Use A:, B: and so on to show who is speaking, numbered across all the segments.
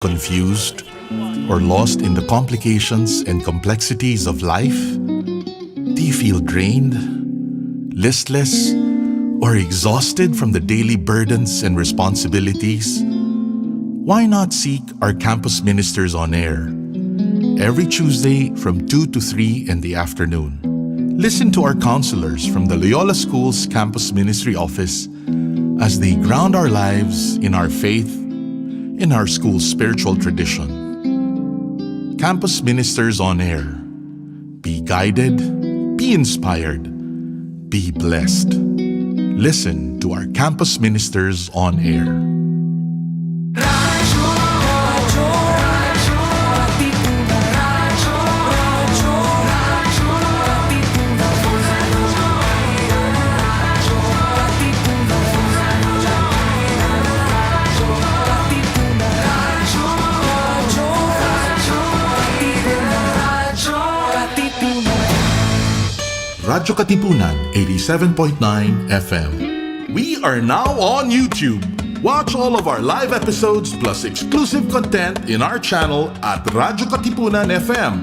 A: Confused or lost in the complications and complexities of life? Do you feel drained, listless, or exhausted from the daily burdens and responsibilities? Why not seek our campus ministers on air every Tuesday from 2 to 3 in the afternoon? Listen to our counselors from the Loyola School's Campus Ministry Office as they ground our lives in our faith, in our school's spiritual tradition. Campus Ministers on Air. Be guided, be inspired, be blessed. Listen to our Campus Ministers on Air. Radyo Katipunan 87.9 FM. We are now on YouTube. Watch all of our live episodes plus exclusive content in our channel at Radyo Katipunan FM.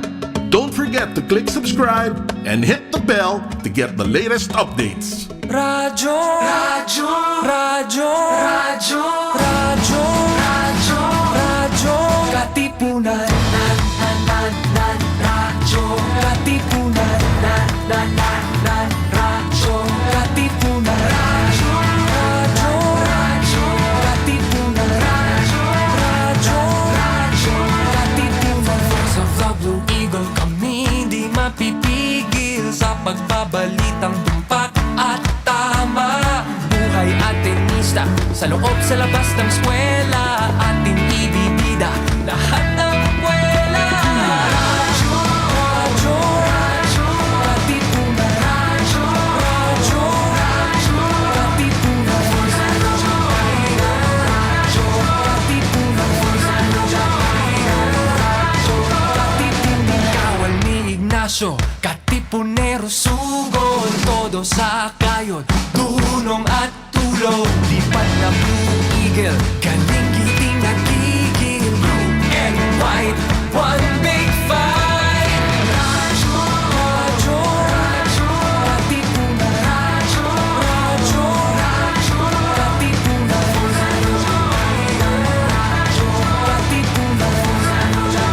A: Don't forget to click subscribe and hit the bell to get the latest updates.
B: Radyo, radyo, radyo, radyo, radyo, radyo, radyo, Katipunan, radyo, Katipunan, radyo, Katipunan, radyo, radyo, Katipunan, radyo, Katipunan. Voice of the Blue Eagle, kami di mapipigil sa pagbabalitang tumpak at tama. Buhay at tenista, sa loob sa labas ng eskwela, ating ibibida lahat ng kwela. Radyo, radyo, radyo, Katipunan, radyo, radyo, radyo, Katipunan, radyo, Katipunan, radyo, Katipunan. Kawal ni Ignacio, Katipunero sugod, todo sa kayon, tulong at tulong. Lipat na Blue Eagle, galing giting nagigil. Blue and white, one big fight. Radyo, radyo, radyo, Katipunan, radyo, radyo, radyo, Katipunan, radyo, Katipunan, radyo,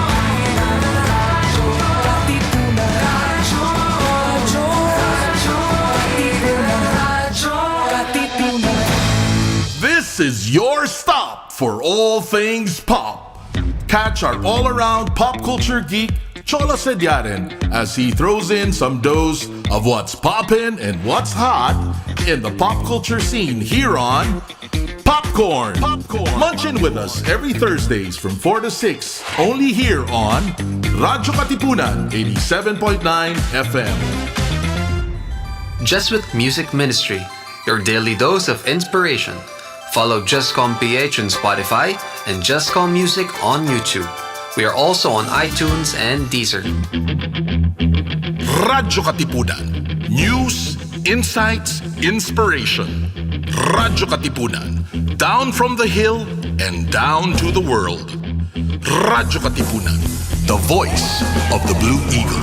B: Katipunan, radyo, radyo, radyo, Katipunan.
A: This is your stop for all things pop. Catch our all-around pop culture geek, Cholo Sediaren, as he throws in some dose of what's poppin' and what's hot in the pop culture scene here on Popcorn. Munch in with us every Thursdays from 4 to 6, only here on Radyo Katipunan 87.9 FM.
C: Jescom Music Ministry, your daily dose of inspiration. Follow jescom.ph on Spotify and Jescom Music on YouTube. We are also on iTunes and Deezer.
A: Radyo Katipunan. News, insights, inspiration. Radyo Katipunan. Down from the hill and down to the world. Radyo Katipunan. The voice of the Blue Eagle.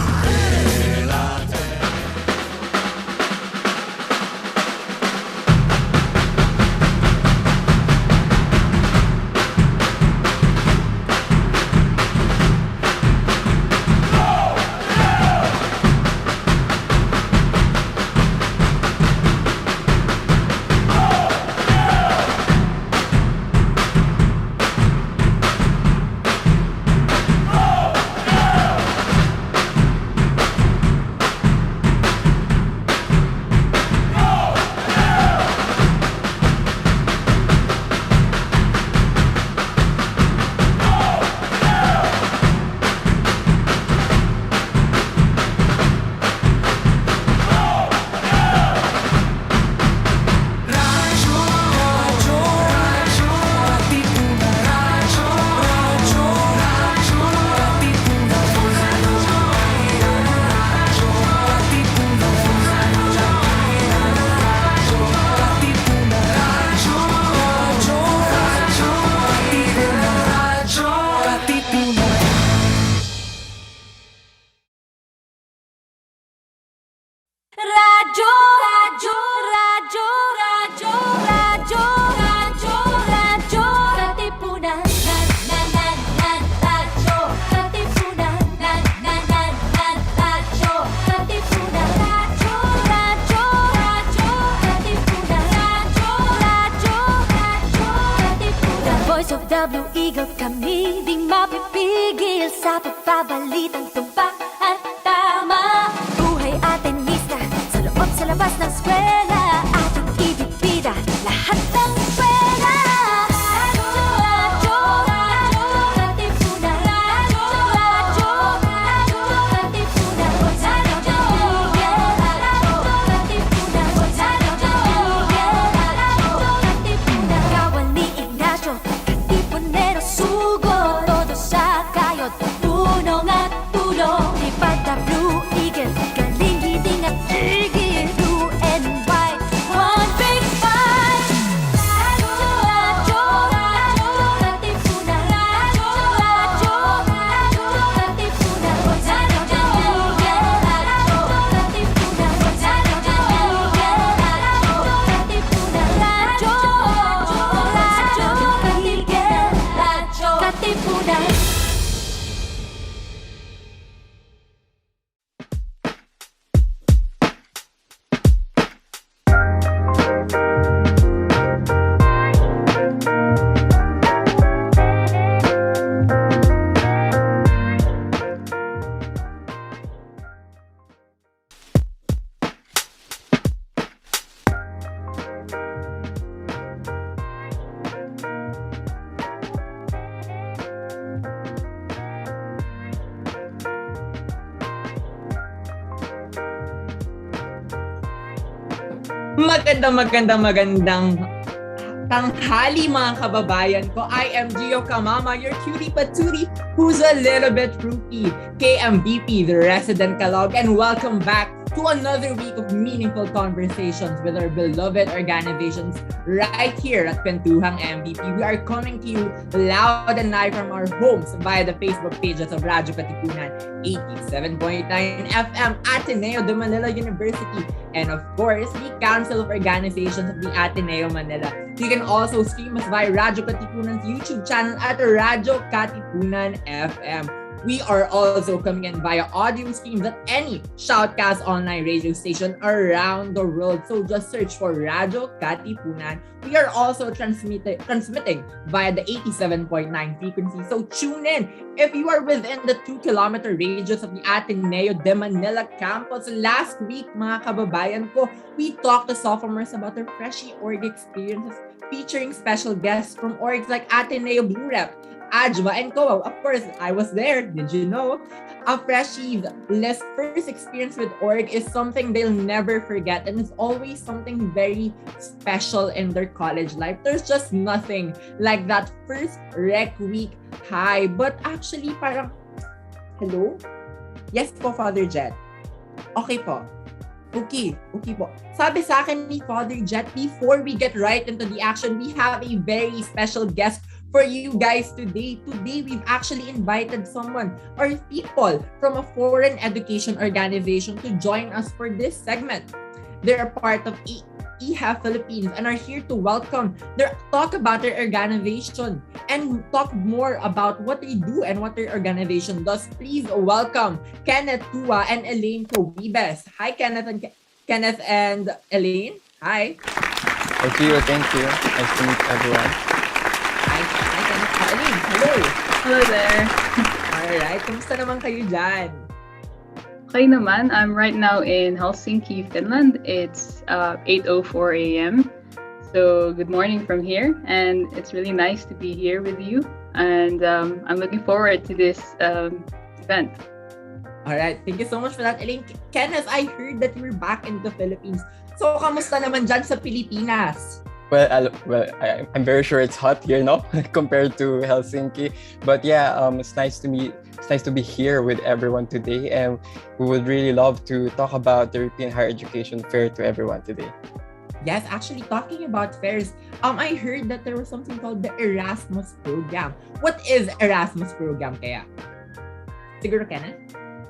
D: Blue Eagle kami, di mapipigil sa pagbabalitang tumpak at tama. Buhay atenista, sa loob sa labas ng eskwela, ating ibibida lahat ng eskwela.
E: Magandang tanghali mga kababayan ko. I am Jhio Camama, your cutie patootie who's a little bit fruity. KMVP, the resident Kalog, and welcome back to another week of meaningful conversations with our beloved organizations right here at Kwentuhang MVP. We are coming to you loud and live from our homes via the Facebook pages of radyo-katipunan 87.9 FM Ateneo de Manila University, and of course, the Council of Organizations of the Ateneo Manila. You can also stream us via Radyo Katipunan's YouTube channel at radyo-katipunan FM. We are also coming in via audio streams at any Shoutcast online radio station around the world. So just search for Radio Katipunan. We are also transmitting via the 87.9 frequency. So tune in if you are within the 2-kilometer radius of the Ateneo de Manila campus. Last week, mga kababayan ko, we talked to sophomores about their freshie org experiences, featuring special guests from orgs like Ateneo Blue Rep, Ajwa, and Koa. Of course, I was there. Did you know? A freshie's first experience with org is something they'll never forget, and it's always something very special in their college life. There's just nothing like that first RecWeek high. But actually, parang, hello? Yes po, Father Jet. Okay po. Okay po. Sabi sa akin ni Father Jet, before we get right into the action, we have a very special guest for you guys today. Today, we've actually invited someone or people from a foreign education organization to join us for this segment. They're a part of EHA Philippines and are here to talk about their organization and talk more about what they do and what their organization does. Please welcome Kenneth and Elaine Caoibes. Hi, Kenneth and Elaine. Hi.
F: Thank you. Nice to meet everyone.
E: Hi, Kenneth and Elaine. Hello.
G: Hello there.
E: Alright, kumusta naman kayo dyan?
G: Okay naman. I'm right now in Helsinki, Finland. It's 8:04 a.m. So good morning from here, and it's really nice to be here with you. And I'm looking forward to this event.
E: Alright, thank you so much for that, Elaine. Kenneth, I heard that you were back in the Philippines. So, kamusta naman dyan sa Pilipinas?
F: I'm very sure it's hot here, no, compared to Helsinki. But yeah, it's nice to be here with everyone today, and we would really love to talk about the European Higher Education Fair to everyone today.
E: Yes, actually, talking about fairs, I heard that there was something called the Erasmus program. What is Erasmus program kaya? Siguro, Kenneth?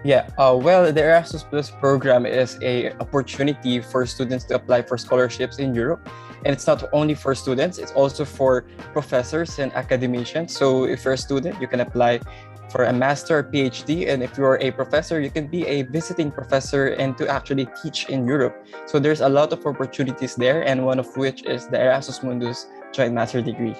F: Yeah, well, the Erasmus Plus program is a opportunity for students to apply for scholarships in Europe. And it's not only for students, it's also for professors and academicians. So if you're a student, you can apply for a master or PhD. And if you're a professor, you can be a visiting professor and to actually teach in Europe. So there's a lot of opportunities there, and one of which is the Erasmus Mundus Joint Master Degree.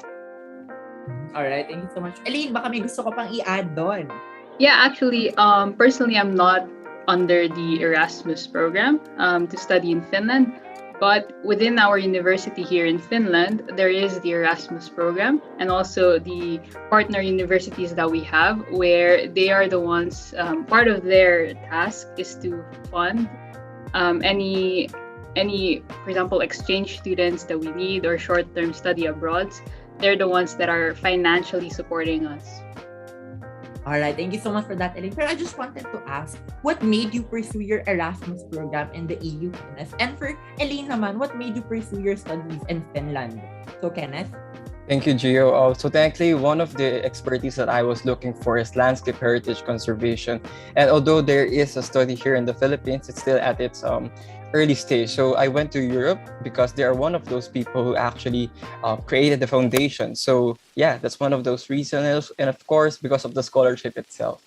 E: Alright, thank you so much. Elaine, baka may gusto ko pang i-add doon.
G: Yeah, actually, personally, I'm not under the Erasmus program to study in Finland. But within our university here in Finland, there is the Erasmus program and also the partner universities that we have, where they are the ones, part of their task is to fund any, for example, exchange students that we need or short-term study abroads. They're the ones that are financially supporting us.
E: Alright, thank you so much for that, Elaine. But I just wanted to ask, what made you pursue your Erasmus program in the EU, Kenneth? And for Elaine naman, what made you pursue your studies in Finland? So, Kenneth?
F: Thank you, Jhio. So technically, one of the expertise that I was looking for is landscape heritage conservation. And although there is a study here in the Philippines, it's still at its early stage. So I went to Europe because they are one of those people who actually created the foundation. So yeah, that's one of those reasons. And of course, because of the scholarship itself.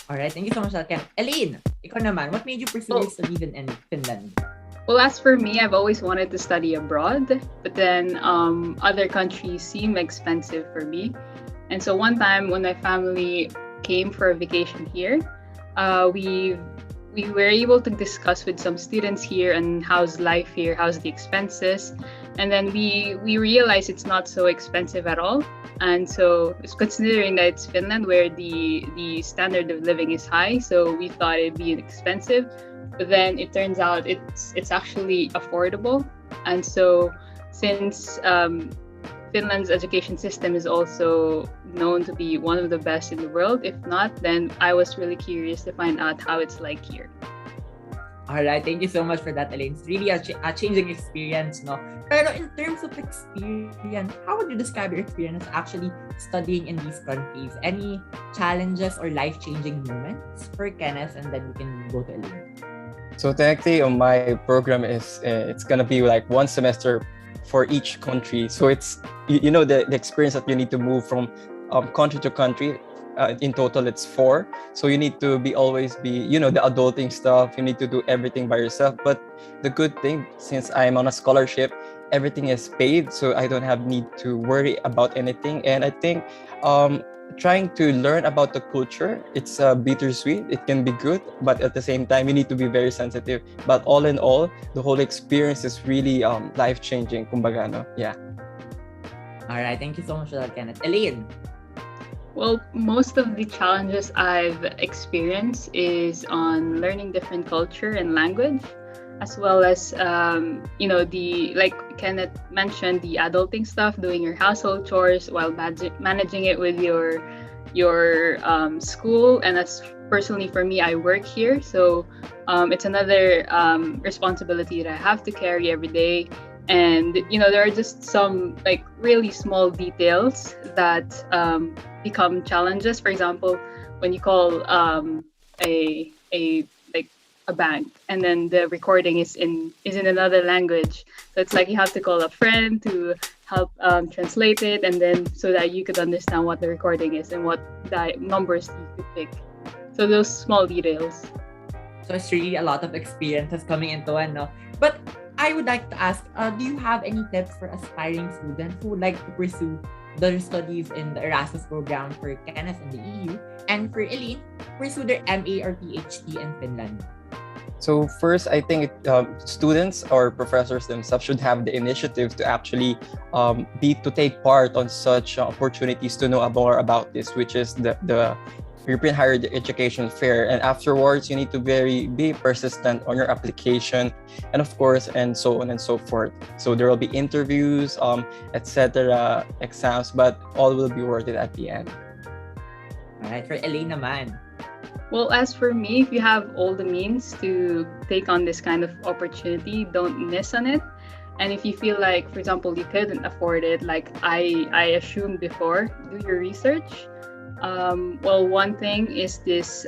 E: Alright, thank you so much, Kenneth. Elaine, ikaw naman, what made you pursue your studies in Finland?
G: Well, as for me, I've always wanted to study abroad, but then other countries seem expensive for me. And so one time when my family came for a vacation here, we were able to discuss with some students here and how's life here, how's the expenses. And then we realized it's not so expensive at all. And so considering that it's Finland where the standard of living is high, so we thought it'd be expensive. But then it turns out it's actually affordable. And so since Finland's education system is also known to be one of the best in the world, if not, then I was really curious to find out how it's like here.
E: Alright, thank you so much for that, Elaine. It's really a changing experience, no? Pero in terms of experience, how would you describe your experience actually studying in these countries? Any challenges or life-changing moments for Kenneth, and then we can go to Elaine.
F: So technically, my program is it's gonna be like one semester for each country. So it's the experience that you need to move from country to country. In total, it's 4. So you need to always be the adulting stuff. You need to do everything by yourself. But the good thing, since I'm on a scholarship, everything is paid, so I don't have need to worry about anything. And I think trying to learn about the culture, it's bittersweet. It can be good, but at the same time, you need to be very sensitive. But all in all, the whole experience is really life-changing. Kumbaga, no? Yeah.
E: All right, thank you so much for that, Kenneth. Elaine?
G: Well, most of the challenges I've experienced is on learning different culture and language, as well as like Kenneth mentioned, the adulting stuff, doing your household chores while managing it with your school. And as personally for me, I work here, so it's another responsibility that I have to carry every day. And there are just some like really small details that become challenges. For example, when you call a bank and then the recording is in another language, so it's like you have to call a friend to help translate it, and then so that you could understand what the recording is and what numbers you could pick. So those small details.
E: So it's really a lot of experiences coming into one, no? But I would like to ask, do you have any tips for aspiring students who would like to pursue their studies in the Erasmus program for Kenneth in the EU, and for Elaine, pursue their MA or PhD in Finland?
F: So first, I think students or professors themselves should have the initiative to actually to take part on such opportunities to know more about this, which is the European Higher Education Fair. And afterwards, you need to be persistent on your application, and of course, and so on and so forth. So there will be interviews, etc., exams, but all will be worth it at the end.
E: All right, for Elaine naman.
G: Well, as for me, if you have all the means to take on this kind of opportunity, don't miss on it. And if you feel like, for example, you couldn't afford it, like I assumed before, do your research. Well, one thing is this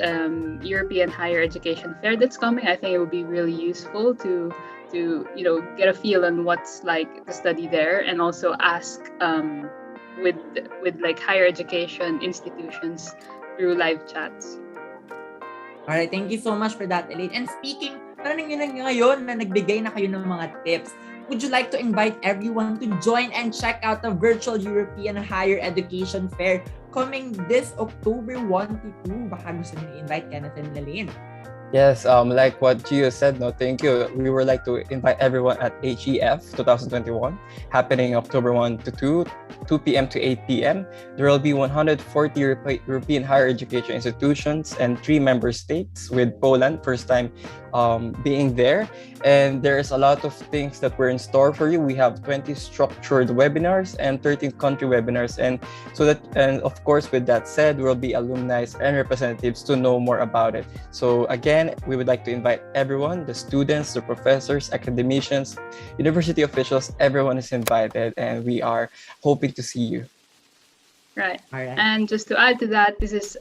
G: European Higher Education Fair that's coming. I think it would be really useful to get a feel on what's like to study there, and also ask with like higher education institutions through live chats.
E: Alright, thank you so much for that, Elaine. And speaking, parang yun na ngayon na nagbigay na kayo ng mga tips would you like to invite everyone to join and check out the virtual European Higher Education Fair coming this October 1 to 2? Baka gusto niyo i-invite Kenneth and Elaine.
F: Yes, like what Jhio said, no, thank you. We would like to invite everyone at HEF 2021, happening October 1 to 2 p.m. to 8 p.m. There will be 140 European higher education institutions and 3 member states, with Poland first time being there. And there's a lot of things that we're in store for you. We have 20 structured webinars and 13 country webinars. And of course, with that said, there will be alumni and representatives to know more about it. So again, we would like to invite everyone, the students, the professors, academicians, university officials, everyone is invited, and we are hoping to see you.
G: Right.
E: All right.
G: And just to add to that, this is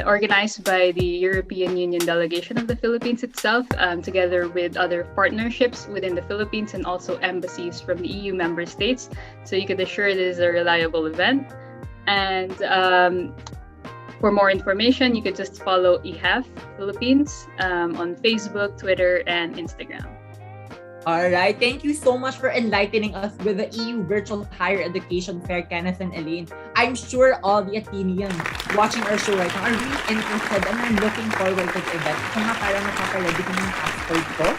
G: organized by the European Union delegation of the Philippines itself, together with other partnerships within the Philippines and also embassies from the EU member states. So you can assure this is a reliable event. And for more information, you could just follow EHEF Philippines on Facebook, Twitter, and Instagram.
E: All right. Thank you so much for enlightening us with the EU Virtual Higher Education Fair, Kenneth and Elaine. I'm sure all the Athenians watching our show right now are really interested and are looking forward to the event. Ito nga parang nakaka-ready ko yung passport ko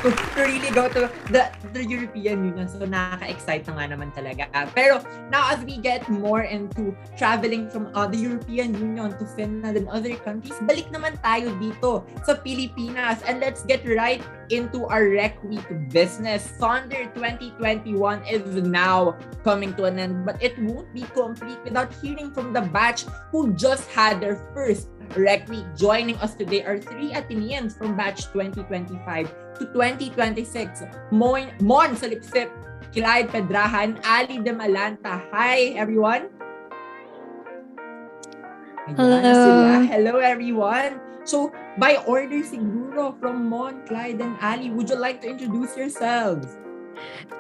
E: to really go to the European Union. So nakaka-excite na nga naman talaga. Pero now as we get more into traveling from the European Union to Finland and other countries, balik naman tayo dito sa Pilipinas, and let's get right into our RecWeek business. Thunder 2021 is now coming to an end, but it won't be complete without hearing from the batch who just had their first RecWeek. Joining us today are 3 Athenians from batch 2025 to 2026. Mon Salipsip, Kleid, Pedraja, and Alli Dimalanta. Hi, everyone.
H: Hello.
E: Hello, everyone. So, by order siguro from Mon, Kleid, and Alli, would you like to introduce yourselves?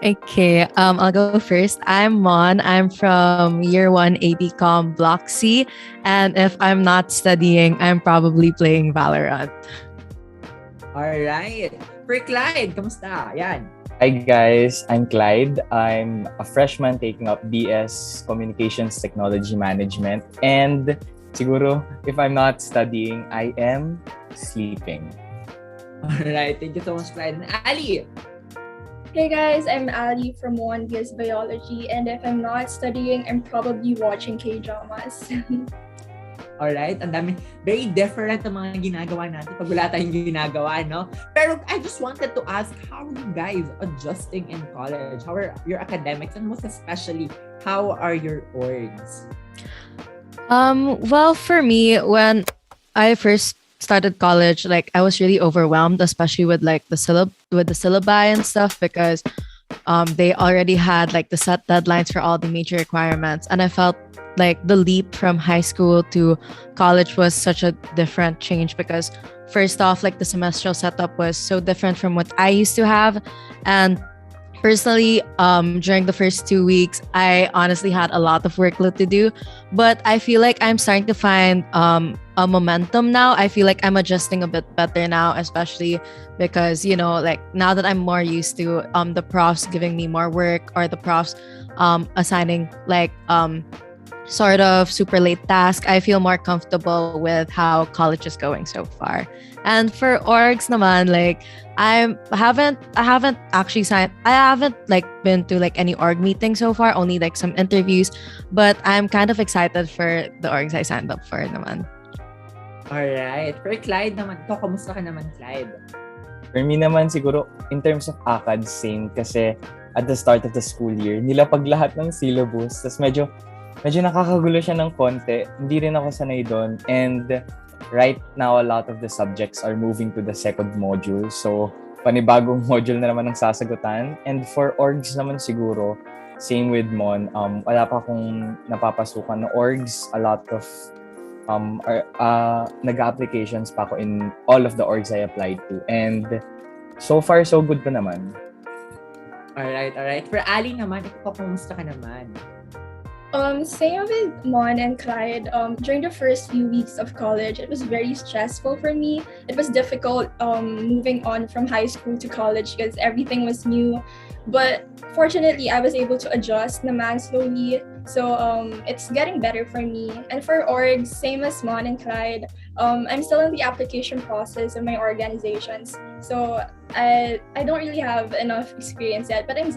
H: Okay, I'll go first. I'm Mon. I'm from Year 1 AP Com Block C. And if I'm not studying, I'm probably playing Valorant.
E: Alright. For Kleid, kamusta? Yan.
I: Hi guys, I'm Kleid. I'm a freshman taking up BS Communications Technology Management. And siguro, if I'm not studying, I am sleeping.
E: Alright, thank you so much, Kleid. And Alli.
J: Hey guys, I'm Alli from 1BS Biology, and if I'm not studying, I'm probably watching K-dramas.
E: Alright, ang dami, very different ang mga ginagawa natin pag wala tayong ginagawa, no? Pero I just wanted to ask, how are you guys adjusting in college? How are your academics, and most especially, how are your orgs?
H: Well, for me, when I first started college, like I was really overwhelmed, especially with like the syllabi and stuff, because they already had like the set deadlines for all the major requirements, and I felt like the leap from high school to college was such a different change, because first off, like the semestral setup was so different from what I used to have. And personally, during the first 2 weeks, I honestly had a lot of workload to do, but I feel like I'm starting to find a momentum now. I feel like I'm adjusting a bit better now, especially because, you know, like now that I'm more used to the profs giving me more work, or the profs assigning like sort of super late task, I feel more comfortable with how college is going so far. And for orgs naman, like I haven't like been to like any org meeting so far, only like some interviews, but I'm kind of excited for the orgs I signed up for naman.
E: Alright, for Kleid naman, to, kamusta ka naman, Kleid?
I: For me naman siguro, in terms of ACAD, same. Kasi at the start of the school year, nilapag lahat ng syllabus. Tapos medyo nakakagulo siya ng konti. Hindi rin ako sanay doon. And right now, a lot of the subjects are moving to the second module. So, panibagong module na naman ang sasagutan. And for orgs naman siguro, same with Mon, wala pa akong napapasukan na orgs. A lot of nag-applications pa ako in all of the orgs I applied to. And so far, so good pa naman.
E: Alright. For Alli naman, ikaw, kumusta ka naman?
J: Same with Mon and Clyde. During the first few weeks of college, it was very stressful for me. It was difficult moving on from high school to college because everything was new. But fortunately, I was able to adjust naman slowly. So it's getting better for me. And for orgs, same as Mon and Clyde, I'm still in the application process of my organizations. So I don't really have enough experience yet, but I'm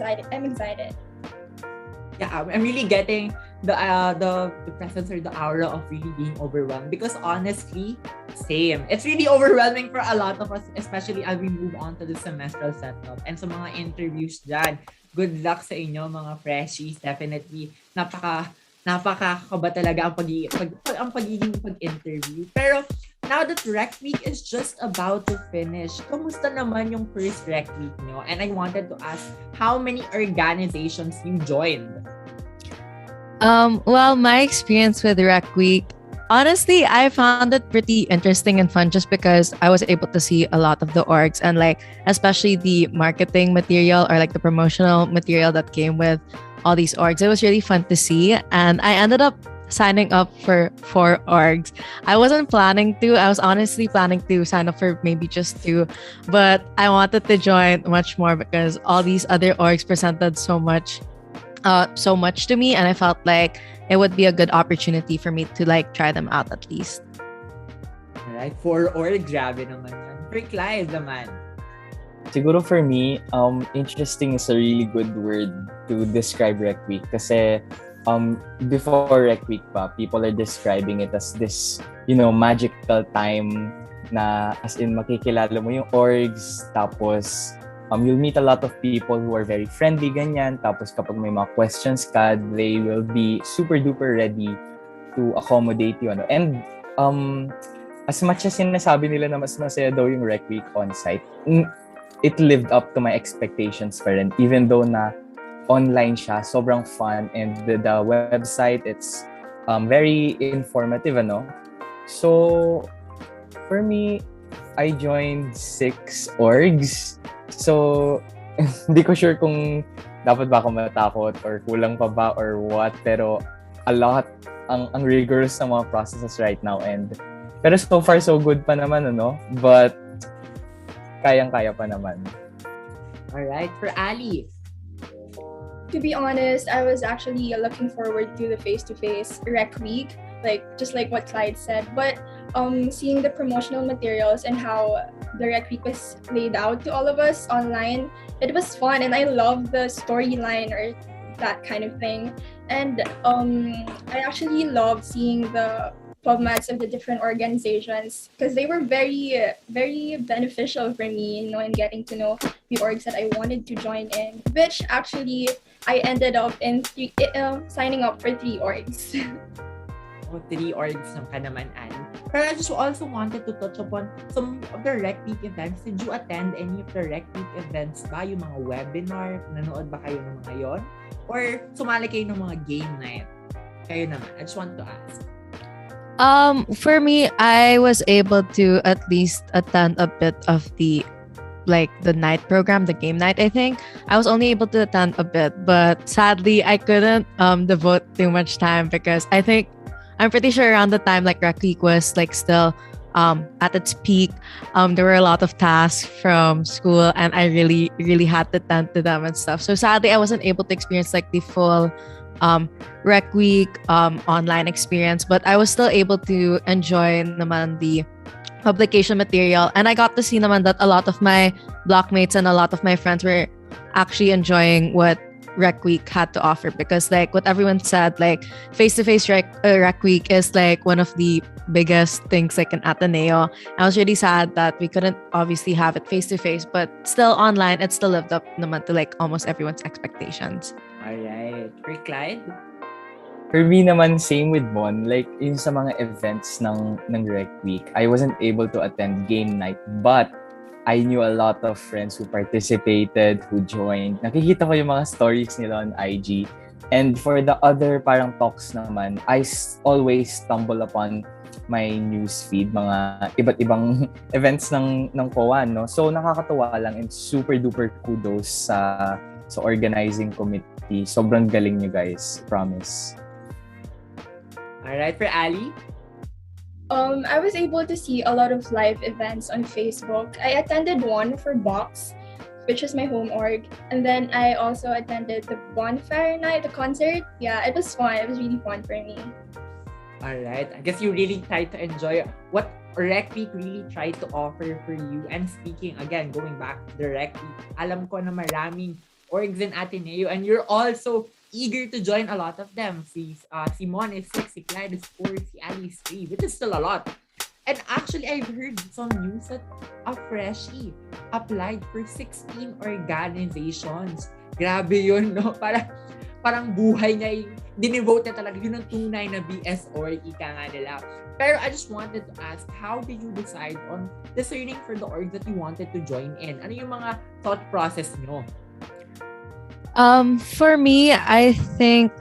J: excited.
E: Yeah, I'm really getting the presence or the aura of really being overwhelmed because honestly, same. It's really overwhelming for a lot of us, especially as we move on to the semestral setup. And sa mga interviews dyan, good luck sa inyo mga freshies. Definitely, napakakaba talaga ang pagiging pag-interview. Pero now that Rec Week is just about to finish, kamusta naman yung first Rec Week nyo? And I wanted to ask how many organizations you joined?
H: Well, my experience with Rec Week, honestly, I found it pretty interesting and fun just because I was able to see a lot of the orgs and like especially the marketing material or like the promotional material that came with all these orgs. It was really fun to see, and I ended up signing up for 4 orgs. I wasn't planning to. I was honestly planning to sign up for maybe just 2, but I wanted to join much more because all these other orgs presented so much to me, and I felt like it would be a good opportunity for me to like try them out at least.
E: Alright, 4 orgs, grabe naman yan. For Kleid naman.
I: Siguro for me, interesting is a really good word to describe Rec Week kasi before Rec Week pa, people are describing it as this, magical time na as in makikilala mo yung orgs, tapos you'll meet a lot of people who are very friendly, ganyan. Tapos kapag may mga questions ka, they will be super duper ready to accommodate you. And as much as sinasabi nila na mas masaya daw yung Rec Week on-site, it lived up to my expectations pa rin. Even though na online siya, sobrang fun. And the website, it's very informative, So, for me, I joined 6 orgs. So, hindi ko sure kung dapat ba ako matakot or kulang pa ba or what. Pero a lot, ang rigorous na mga processes right now. Pero so far, so good pa naman, But, kayang-kaya pa naman.
E: Alright, for Alli.
J: To be honest, I was actually looking forward to the face-to-face Rec Week, just like what Clyde said. But seeing the promotional materials and how the Rec Week was laid out to all of us online, it was fun, and I loved the storyline or that kind of thing. And I actually loved seeing the formats of the different organizations because they were very, very beneficial for me, in getting to know the orgs that I wanted to join in, which actually I ended up in signing up for 3 orgs.
E: 3 orgs ka naman, Anne. But I just also wanted to touch upon some of the Rec Week events. Did you attend any of the Rec Week events ba? Yung mga webinar? Nanood ba kayo ng mga yon? Or sumali kayo ng mga game night? Kayo naman. I just want to ask.
H: For me, I was able to at least attend a bit of the night program, the game night, I think. I was only able to attend a bit, but sadly, I couldn't devote too much time because I'm pretty sure around the time Rec Week was still at its peak. There were a lot of tasks from school, and I really, really had to tend to them and stuff. So sadly, I wasn't able to experience the full Rec Week online experience, but I was still able to enjoy naman the publication material, and I got to see naman that a lot of my blockmates and a lot of my friends were actually enjoying what Rec Week had to offer, because what everyone said, face-to-face Rec Week is one of the biggest things in Ateneo. I was really sad that we couldn't obviously have it face-to-face, but still online, it still lived up naman to almost everyone's expectations.
E: Alright. For Clyde?
I: For me naman, same with Bon. Yung sa mga events ng Rec Week, I wasn't able to attend game night, but I knew a lot of friends who participated, who joined. Nakikita ko yung mga stories nila on IG. And for the other parang talks naman, I always stumble upon my newsfeed, mga iba't ibang events ng COA, no? So nakakatuwa lang, and super duper kudos sa organizing committee. Sobrang galing nyo guys, promise.
E: Alright, for Ali?
J: I was able to see a lot of live events on Facebook. I attended one for Box, which is my home org. And then I also attended the Bonfire Night, the concert. Yeah, it was fun. It was really fun for me.
E: Alright, I guess you really tried to enjoy what RecWeek really tried to offer for you. And speaking, again, going back to the RecWeek, alam ko na maraming orgs in Ateneo and you're also eager to join a lot of them. Si Mon is 6, si Kleid is 4, si Ali is 3, which is still a lot. And actually, I've heard some news that a freshie applied for 16 organizations. Grabe yun, no? Parang buhay niya, dinivote niya talaga. Yun ang tunay na BS or ika nga nila. Pero I just wanted to ask, how did you decide on discerning for the org that you wanted to join in? Ano yung mga thought process nyo?
H: For me, I think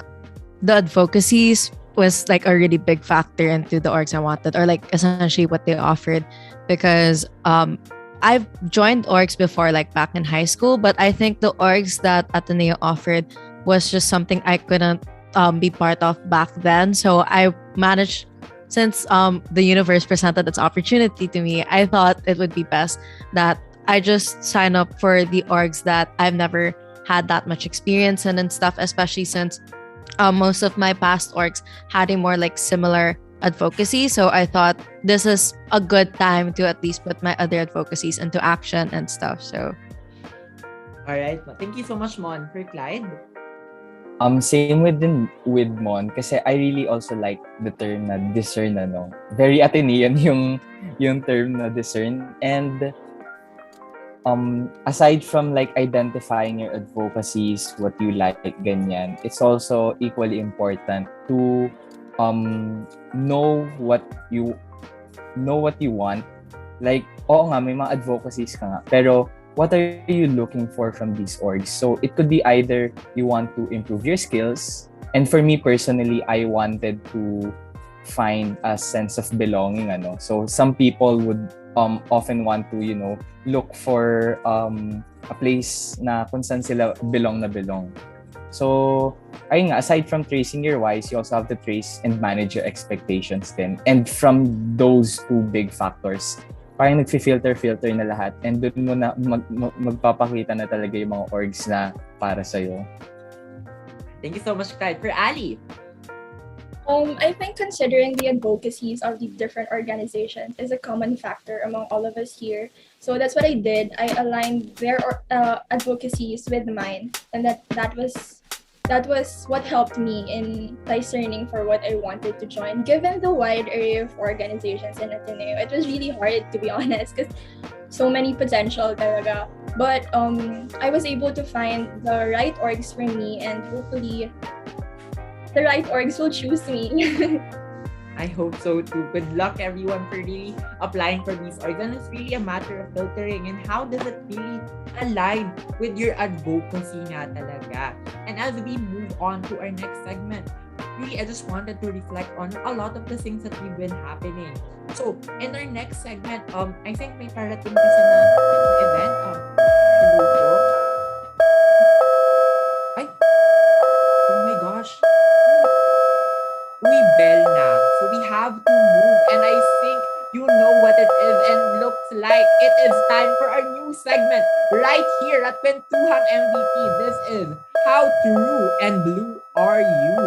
H: the advocacies was like a really big factor into the orgs I wanted, or like essentially what they offered, because I've joined orgs before, like back in high school, but I think the orgs that Ateneo offered was just something I couldn't be part of back then. So I managed, since the universe presented its opportunity to me, I thought it would be best that I just sign up for the orgs that I've never had that much experience in and stuff, especially since most of my past orgs had a more like similar advocacy. So I thought this is a good time to at least put my other advocacies into action and stuff. So
E: alright, thank you so much, Mon. For Kleid?
I: Same with Mon, kasi I really also like the term na discern, ano. Very Atenean yung term na discern. And aside from like identifying your advocacies, what you like, ganyan, it's also equally important to know what you want. Like, oo nga, may mga advocacies ka nga, pero what are you looking for from these orgs? So it could be either you want to improve your skills, and for me personally, I wanted to find a sense of belonging, ano. So some people would often want to, look for a place na kung saan sila belong. So, ayun nga, aside from tracing your whys, you also have to trace and manage your expectations then. And from those two big factors, parang nagfi-filter na lahat, and dun mo na magpapakita na talaga yung mga orgs na para sa'yo.
E: Thank you so much, Kleid. For Ali?
J: I think considering the advocacies of the different organizations is a common factor among all of us here. So that's what I did. I aligned their advocacies with mine, and that was what helped me in discerning for what I wanted to join. Given the wide array of organizations in Ateneo, it was really hard, to be honest, because so many potential talaga. But I was able to find the right orgs for me, and hopefully the right orgs will choose me.
E: I hope so too. Good luck everyone for really applying for these orgs. And it's really a matter of filtering and how does it really align with your advocacy nga talaga. And as we move on to our next segment, really I just wanted to reflect on a lot of the things that we've been happening. So in our next segment, I think may parating kasi na event. Hello po. Ay! Oh my gosh! We bell na. So we have to move. And I think you know what it is and looks like. It is time for our new segment right here at Kwentuhang MVP. This is How True and Blue Are You?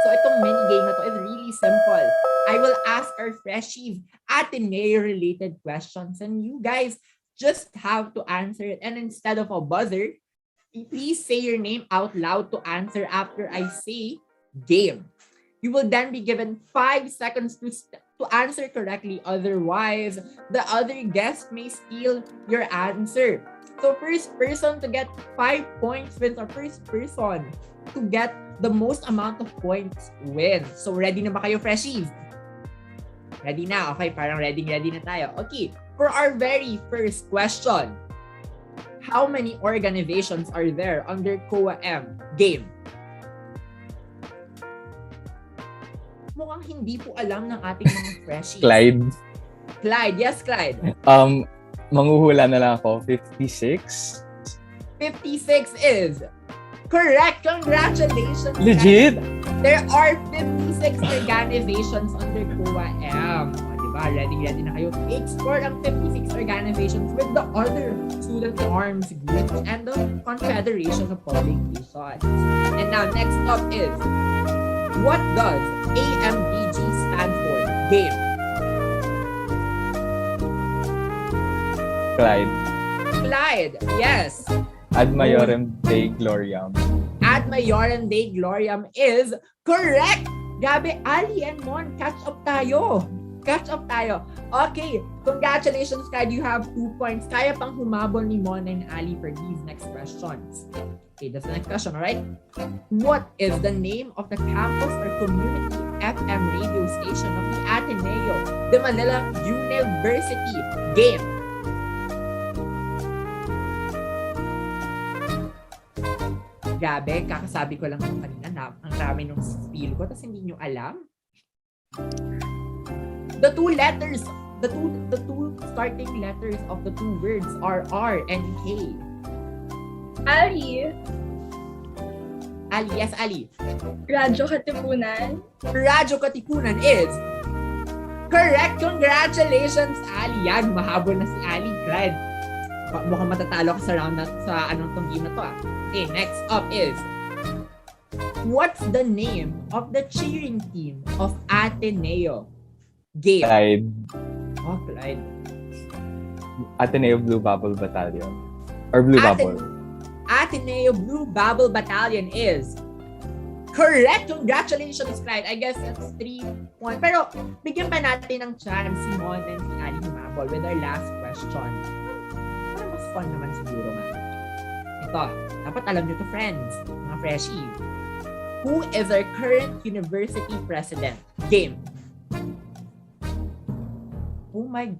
E: So itong mini game na to is really simple. I will ask our freshies Ateneo-related questions and you guys just have to answer it. And instead of a buzzer, please say your name out loud to answer after I say game. You will then be given 5 seconds to answer correctly. Otherwise, the other guest may steal your answer. So first person to get 5 points wins, or first person to get the most amount of points wins. So ready na ba kayo, freshies? Ready na? Okay, parang ready na tayo. Okay, for our very first question, how many organizations are there under COA-M? Game. Mukhang hindi po alam ng ating mga freshies.
I: Kleid.
E: Yes, Kleid.
I: Manghuhula na lang ako. 56.
E: 56 is correct. Congratulations.
I: Legit?
E: Kleid. There are 56 organizations under COA-M. O, diba? Ready na kayo. Explore ang 56 organizations with the other student arms groups and the Confederation of Publications. And now, next up is, what does AMBG stand for? Game. Kleid, yes.
I: Ad Maiorem Dei Gloriam.
E: Ad Maiorem Dei Gloriam is correct! Gabi, Ali and Mon, catch up tayo. Okay, congratulations, Kleid. You have 2 points. Kaya pang humabol ni Mon and Ali for these next questions. Okay, that's the next question, alright? What is the name of the campus or community FM radio station of the Ateneo de Manila University? Game. Grabe, kakasabi ko lang nung kanina na ang dami nung spiel ko, tapos hindi nyo alam. The two starting letters of the two words are R and K.
J: Ali.
E: Ali, yes, Ali.
J: Radyo-katipunan.
E: Radyo-katipunan is correct. Congratulations, Ali. Yan, mahabol na si Ali. Kleid. Mukhang matatalo ka sa round na, sa anong tong game na to. Okay, next up is, what's the name of the cheering team of Ateneo? Game.
I: Kleid.
E: Oh, Kleid.
I: Ateneo Blue Bubble Battalion. Or Blue Bubble.
E: Ateneo Blue Bubble Battalion is correct. Congratulations, Kleid. I guess that's 3-1. Pero bigyan pa natin ng chance si Mon and si Ali humabol with our last question. Pero mas fun naman siguro nga. Ito, dapat alam nyo to, friends, mga freshie. Who is our current university president? Game. Oh my...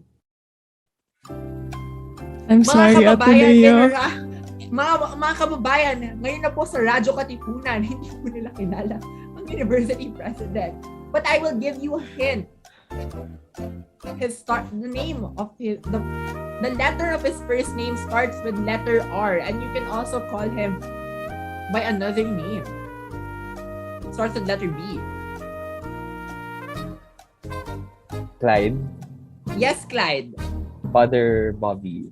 H: I'm sorry, Ateneo.
E: Mga kababayan, ngayon na po sa Radyo Katipunan, hindi po nila kilala ang university president. But I will give you a hint. The name of the letter of his first name starts with letter R, and you can also call him by another name. Starts with letter B.
I: Kleid.
E: Yes, Kleid.
I: Father Bobby.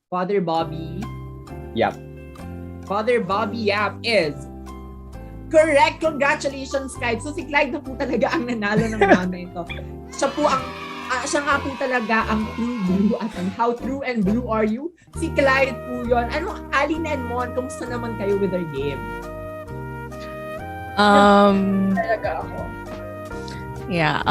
E: Father Bobby.
I: Yap.
E: Father Bobby Yap is correct. Congratulations, Kleid. So si Kleid na po talaga ang nanalo ng round na ito. Siya nga po talaga ang true blue at how true and blue are you? Si Kleid po yun. Ano, Ali and Mon, kumusta naman kayo with our game?
J: Talaga ako.
H: Yeah.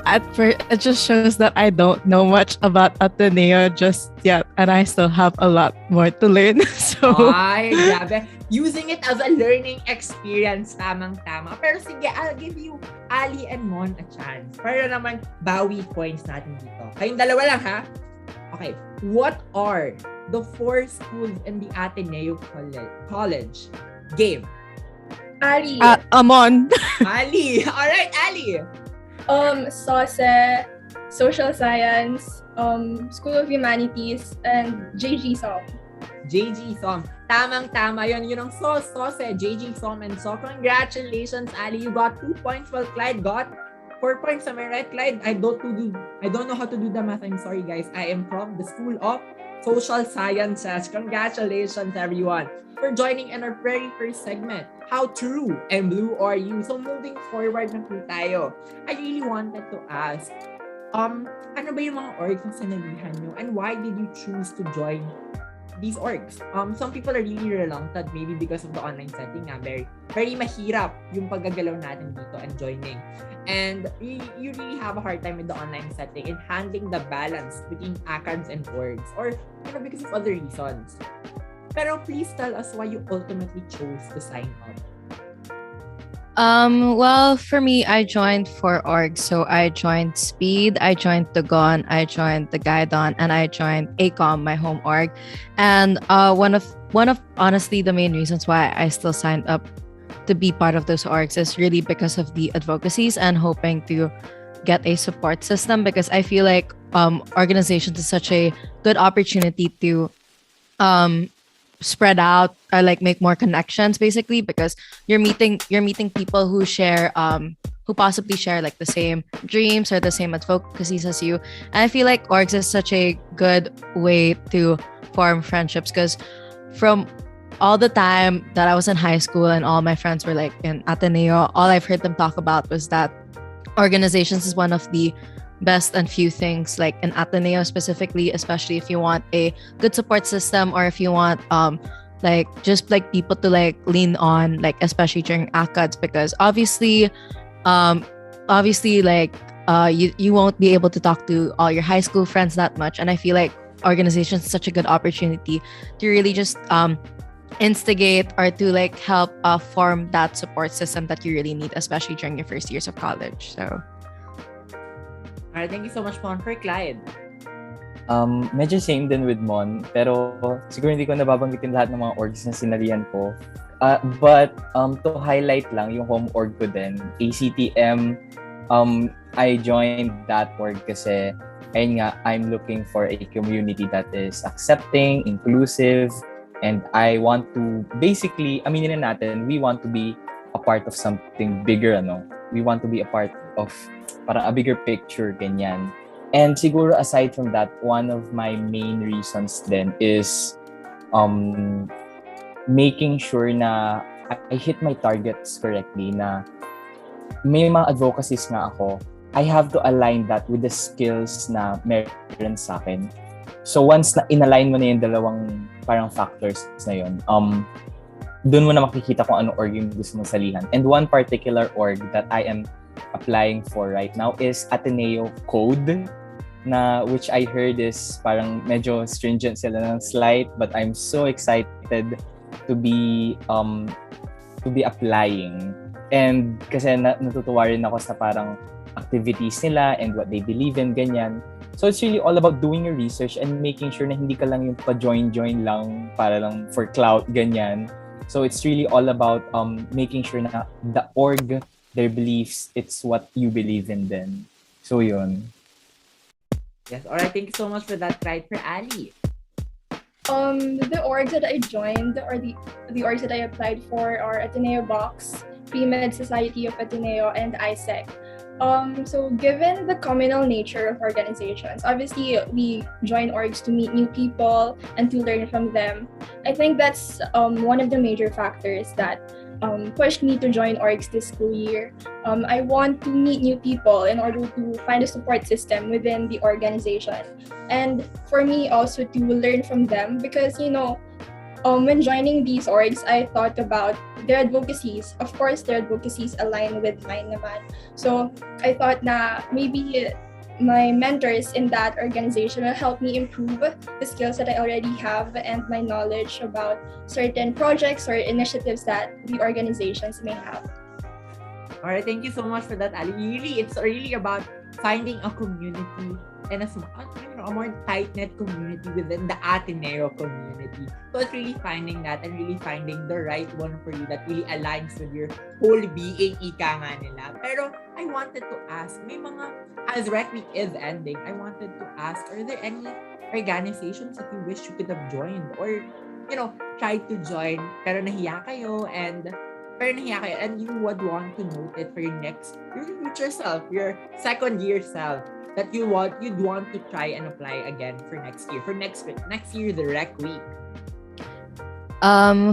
H: At first, it just shows that I don't know much about Ateneo just yet, and I still have a lot more to learn. So,
E: ay, grabe. Using it as a learning experience, tamang-tama. Pero sige, I'll give you Ali and Mon a chance. Para naman bawi points natin dito. Kayong dalawa lang, ha? Okay. What are the 4 schools in the Ateneo College? Game.
J: Ali.
H: Amon.
E: Ali. Alright, Ali.
J: SOSE, Social Science, School of Humanities, and JG-SOM.
E: JG-SOM. Tamang-tama yun. Yun ang SOSE, JG-SOM, and so. Congratulations, Ali. You got 2 points while Kleid got 4 points. Am I right, Kleid? I don't know how to do the math. I'm sorry, guys. I am from the School of Social Sciences. Congratulations, everyone, for joining in our very first segment. How true and blue are you? So moving forward na po tayo. I really wanted to ask, ano ba yung mga orgs na sanabihan nyo? And why did you choose to join these orgs? Some people are really reluctant, maybe because of the online setting nga. Very mahirap yung paggagalaw natin dito and joining. And you really have a hard time with the online setting and handling the balance between ACADS and orgs, or because of other reasons. Pero please tell us why you ultimately chose to sign up.
H: Well, for me, I joined 4 orgs. So I joined Speed, I joined the GON, I joined the Gaidon, and I joined ACOM, my home org. And one of honestly the main reasons why I still signed up to be part of those orgs is really because of the advocacies and hoping to get a support system, because I feel like organizations is such a good opportunity to spread out or like make more connections basically, because you're meeting people who share who possibly share like the same dreams or the same advocacies as you. And I feel like orgs is such a good way to form friendships, because from all the time that I was in high school and all my friends were like in Ateneo, all I've heard them talk about was that organizations is one of the best and few things, like in Ateneo specifically, especially if you want a good support system, or if you want like just like people to like lean on, like especially during ACADS, because obviously like you won't be able to talk to all your high school friends that much. And I feel like organizations is such a good opportunity to really just instigate or to like help form that support system that you really need, especially during your first years of college. So
E: alright, thank you so much, Mon. For Kleid.
I: Medyo same din with Mon, pero siguro hindi ko nababanggitin lahat ng mga orgs na sinalihan ko. But to highlight lang yung home org ko din, ACTM, I joined that org kasi ayun nga, I'm looking for a community that is accepting, inclusive, and I want to basically, aminin na natin, we want to be a part of something bigger, ano? We want to be a part of parang a bigger picture, ganyan. And siguro aside from that, one of my main reasons then is making sure na I hit my targets correctly, na may mga advocacies nga ako, I have to align that with the skills na meron sa akin. So once na in-align mo na yung dalawang parang factors na yun, doon mo na makikita kung ano org yung gusto mong salihan. And one particular org that I am applying for right now is Ateneo Code, na which I heard is parang medyo stringent sila ng slight, but I'm so excited to be applying. And kasi natutuwa rin ako sa parang activities nila and what they believe in, ganyan. So it's really all about doing your research and making sure na hindi ka lang yung pa-join lang para lang for clout, ganyan. So it's really all about making sure na the org, their beliefs, it's what you believe in then. So yun.
E: Yes, alright, thank you so much for that, Kleid. For Alli.
J: The orgs that I joined, or the orgs that I applied for, are Ateneo Box, Pre-Med Society of Ateneo, and ISEC. So given the communal nature of organizations, obviously we join orgs to meet new people and to learn from them. I think that's one of the major factors that pushed me to join orgs this school year. I want to meet new people in order to find a support system within the organization. And for me also to learn from them, because, you know, when joining these orgs, I thought about their advocacies. Of course, their advocacies align with mine naman. So I thought na maybe my mentors in that organization will help me improve the skills that I already have and my knowledge about certain projects or initiatives that the organizations may have.
E: All right, thank you so much for that, Ali. It's really about finding a community and a more tight-knit community within the Ateneo community. So it's really finding that and really finding the right one for you that really aligns with your whole being, ika nga nila. Pero I wanted to ask, may mga, as RecWeek is ending, I wanted to ask, are there any organizations that you wish you could have joined or, you know, tried to join pero nahiya kayo and you would want to note it for your future self, your second year self, that you'd want to try and apply again for next year, the RecWeek?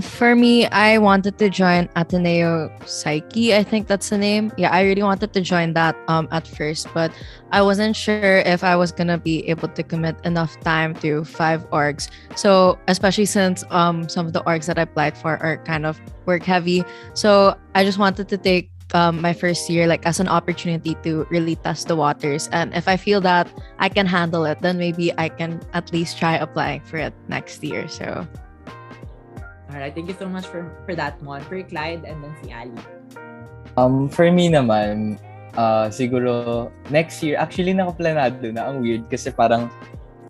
H: For me, I wanted to join Ateneo Psyche. I think that's the name. Yeah, I really wanted to join that at first, but I wasn't sure if I was gonna be able to commit enough time to 5 orgs. So especially since some of the orgs that I applied for are kind of work heavy. So I just wanted to take my first year like as an opportunity to really test the waters, and if I feel that I can handle it, then maybe I can at least try applying for it next year. So
E: alright, thank you so much for that one. For Kleid and then si Ali.
I: For me naman, siguro next year, actually nakaplanado na, ang weird kasi parang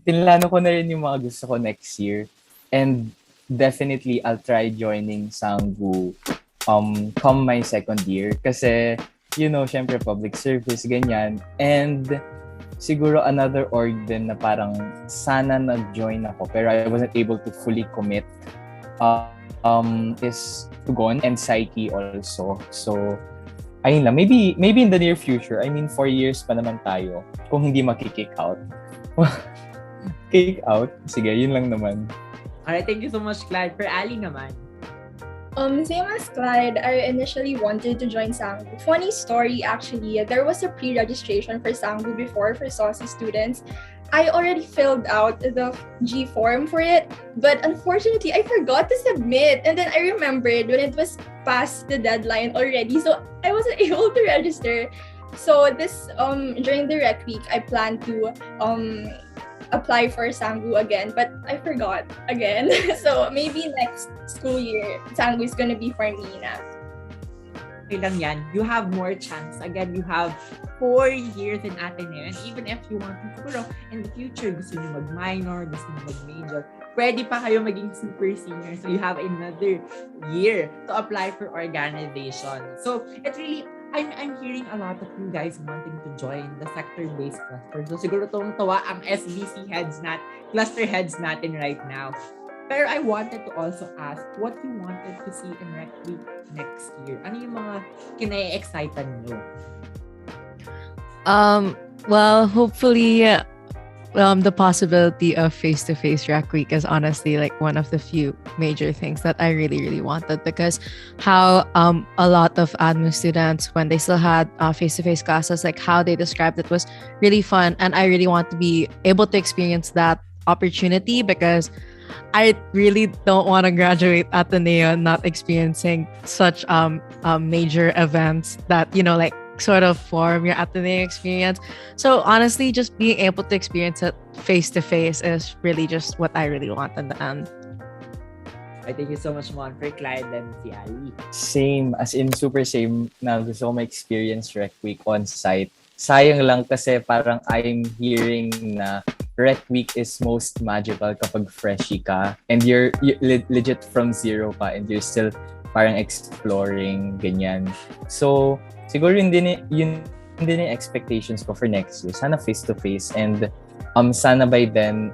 I: tinlano ko na rin yung mga gusto ko next year, and definitely I'll try joining Sanggu come my second year kasi, you know, syempre public service, ganyan. And siguro another org din na parang sana nag-join ako pero I wasn't able to fully commit is Tugon and Psyche also. So, ayun lang. Maybe in the near future, 4 years pa naman tayo kung hindi maki-kick out. Kick out? Sige, yun lang naman.
E: Alright, thank you so much, Kleid. For Alli naman.
J: Same as Clyde, I initially wanted to join Sanggu. Funny story, actually, there was a pre-registration for Sanggu before for SOSI students. I already filled out the G form for it, but unfortunately, I forgot to submit. And then I remembered when it was past the deadline already, so I wasn't able to register. So this during the rec week, I plan to apply for Sanggu again, but I forgot again. So maybe next school year, Sanggu is gonna be for me na.
E: Okay lang yan. You have more chance. Again, you have 4 years in Ateneo. And even if you want to, siguro, in the future, gusto niyo mag-minor, gusto niyo mag-major, pwede pa kayo maging super senior. So you have another year to apply for organization. So it really, I'm hearing a lot of you guys wanting to join the sector-based cluster. So siguro tuwang-tuwa ang SBC cluster heads natin right now. Pero I wanted to also ask what you wanted to see in RecWeek next year. Ano yung mga kinai-excited nyo?
H: Well, hopefully, the possibility of face-to-face RecWeek is honestly like one of the few major things that I really, really wanted, because how a lot of admin students, when they still had face-to-face classes, like how they described it was really fun, and I really want to be able to experience that opportunity, because I really don't want to graduate Ateneo not experiencing such major events that, like sort of form your Ateneo experience. So honestly, just being able to experience it face to face is really just what I really want in the end.
E: I thank you so much, Mon, for Kleid and si Ali.
I: Same, as in super same na gusto ko ma-experience Rec Week on site. Sayang lang kasi parang I'm hearing na Rec Week is most magical kapag freshie ka and you're legit from zero pa and you're still parang exploring, ganyan. So, siguro yun din yung expectations ko for next year. Sana face-to-face and sana by then,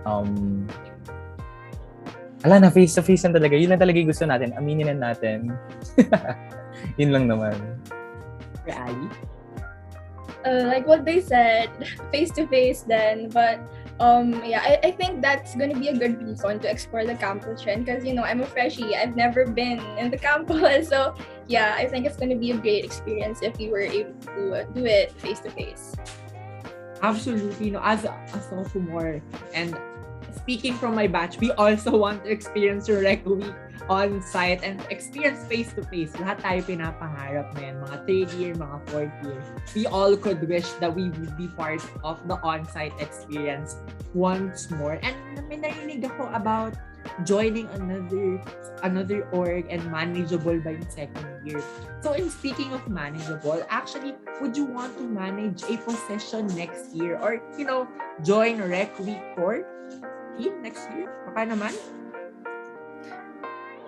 I: face-to-face lang talaga. Yun lang talaga yung gusto natin. Aminin na natin. Yun lang naman.
E: For Ali?
J: Like what they said, face-to-face then, but I think that's gonna be a good reason to explore the campus trend because I'm a freshie. I've never been in the campus, so yeah, I think it's gonna be a great experience if we were able to do it face-to-face.
E: Absolutely, as a sophomore, and speaking from my batch, we also want to experience your Rec Week on site and experience face-to-face. Lahat tayo pinapangarap na yan, mga third year, mga fourth year. We all could wish that we would be part of the on-site experience once more. And may narinig ako about joining another org and manageable by second year. So in speaking of manageable, actually, would you want to manage a position next year or, join Rec Week 4 team next year? Baka naman?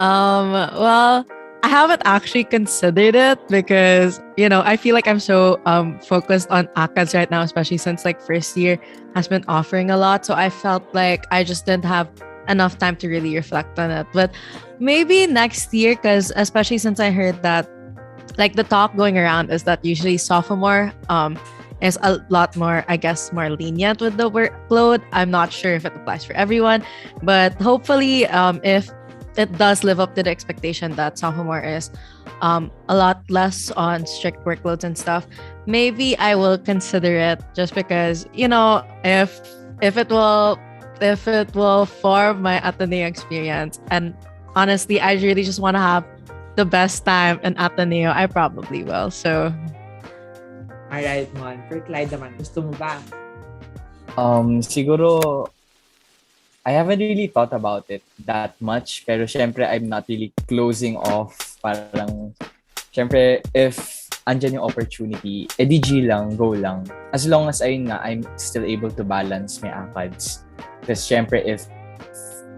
H: Well, I haven't actually considered it because, I feel like I'm so focused on ACADS right now, especially since first year has been offering a lot. So I felt like I just didn't have enough time to really reflect on it. But maybe next year, because especially since I heard that the talk going around is that usually sophomore is a lot more, I guess, more lenient with the workload. I'm not sure if it applies for everyone, but hopefully if it does live up to the expectation that sophomore is a lot less on strict workloads and stuff, maybe I will consider it just because, if it will form my Ateneo experience. And honestly, I really just want to have the best time in Ateneo. I probably will. So,
E: alright, Mon. For Kleid naman, gusto mo ba?
I: Siguro, I haven't really thought about it that much. Pero syempre, I'm not really closing off. Parang, syempre, if andyan yung opportunity, DG lang, go lang. As long as I'm still able to balance my ACADS. Kasi syempre, if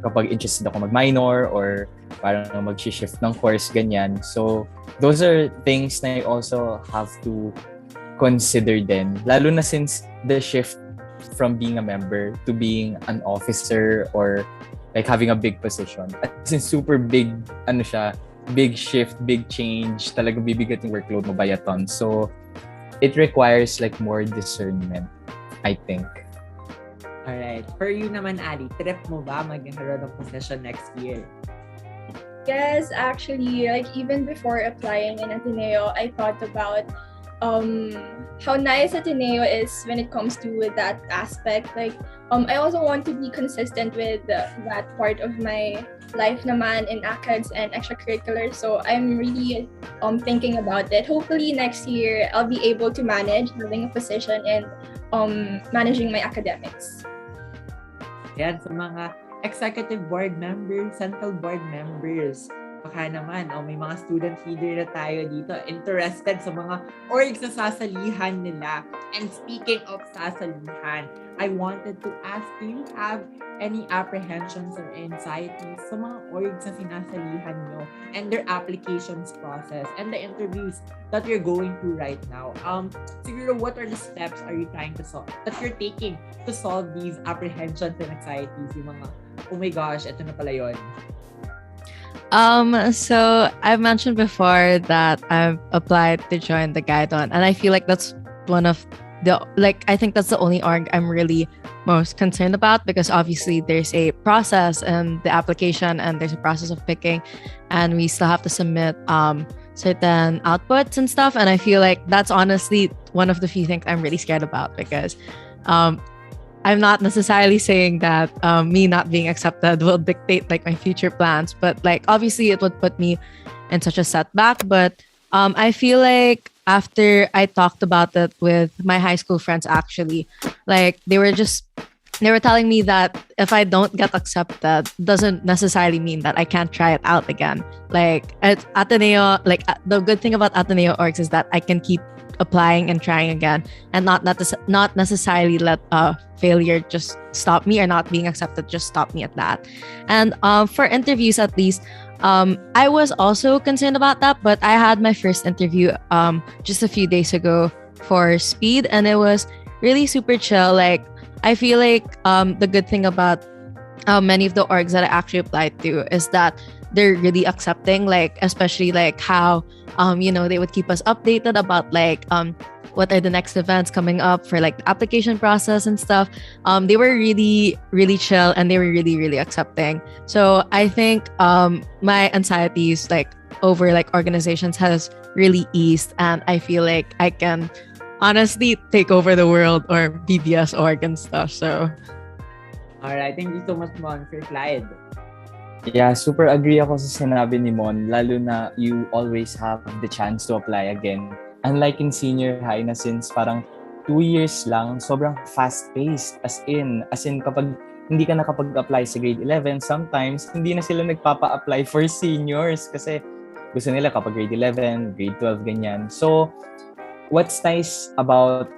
I: kapag interested ako mag-minor or parang mag-shift ng course, ganyan. So, those are things na I also have to consider din. Lalo na since the shift from being a member to being an officer or like having a big position. As in super big, big shift, big change, talagang bibigat yung workload mo by a ton. So, it requires like more discernment, I think.
E: Alright. For you naman, Ali, trip mo ba magkaroon ng position next year?
J: Yes, actually, like even before applying in Ateneo, I thought about how nice Ateneo is when it comes to that aspect. Like, I also want to be consistent with that part of my life naman in ACADS and extracurriculars. So I'm really thinking about it. Hopefully next year, I'll be able to manage having a position and managing my academics.
E: Yan, sa mga executive board members, central board members, baka naman, may mga student leader na tayo dito interested sa mga orgs na sasalihan nila. And speaking of sasalihan, I wanted to ask, do you have any apprehensions or anxieties sa mga orgs na sinasalihan nyo and their applications process and the interviews that you're going through right now? Siguro, what are the steps are you trying to solve, that you're taking to solve these apprehensions and anxieties? Yung mga, oh my gosh, ito na pala yun.
H: So I've mentioned before that I've applied to join the Guidon, and I feel like that's one of the, like, I think that's the only org I'm really most concerned about, because obviously there's a process and the application and there's a process of picking, and we still have to submit certain outputs and stuff. And I feel like that's honestly one of the few things I'm really scared about, because I'm not necessarily saying that me not being accepted will dictate like my future plans, but like obviously it would put me in such a setback. But I feel like after I talked about it with my high school friends, actually, like they were telling me that if I don't get accepted, doesn't necessarily mean that I can't try it out again. Like at Ateneo, like the good thing about Ateneo orgs is that I can keep applying and trying again, and not necessarily let failure just stop me, or not being accepted just stop me at that. And for interviews, at least, I was also concerned about that, but I had my first interview just a few days ago for Speed, and it was really super chill. Like I feel like the good thing about many of the orgs that I actually applied to is that they're really accepting, like especially like how they would keep us updated about like what are the next events coming up for like the application process and stuff. They were really, really chill, and they were really, really accepting. So I think my anxieties like over like organizations has really eased, and I feel like I can honestly take over the world or BBS org and stuff. So
E: alright, thank you so much, Mon, for Kleid.
I: Yeah, super agree ako sa sinabi ni Mon, lalo na you always have the chance to apply again. Unlike in senior high na since parang 2 years lang, sobrang fast-paced. As in kapag hindi ka nakapag-apply sa grade 11, sometimes hindi na sila nagpapa-apply for seniors kasi gusto nila kapag grade 11, grade 12, ganyan. So, what's nice about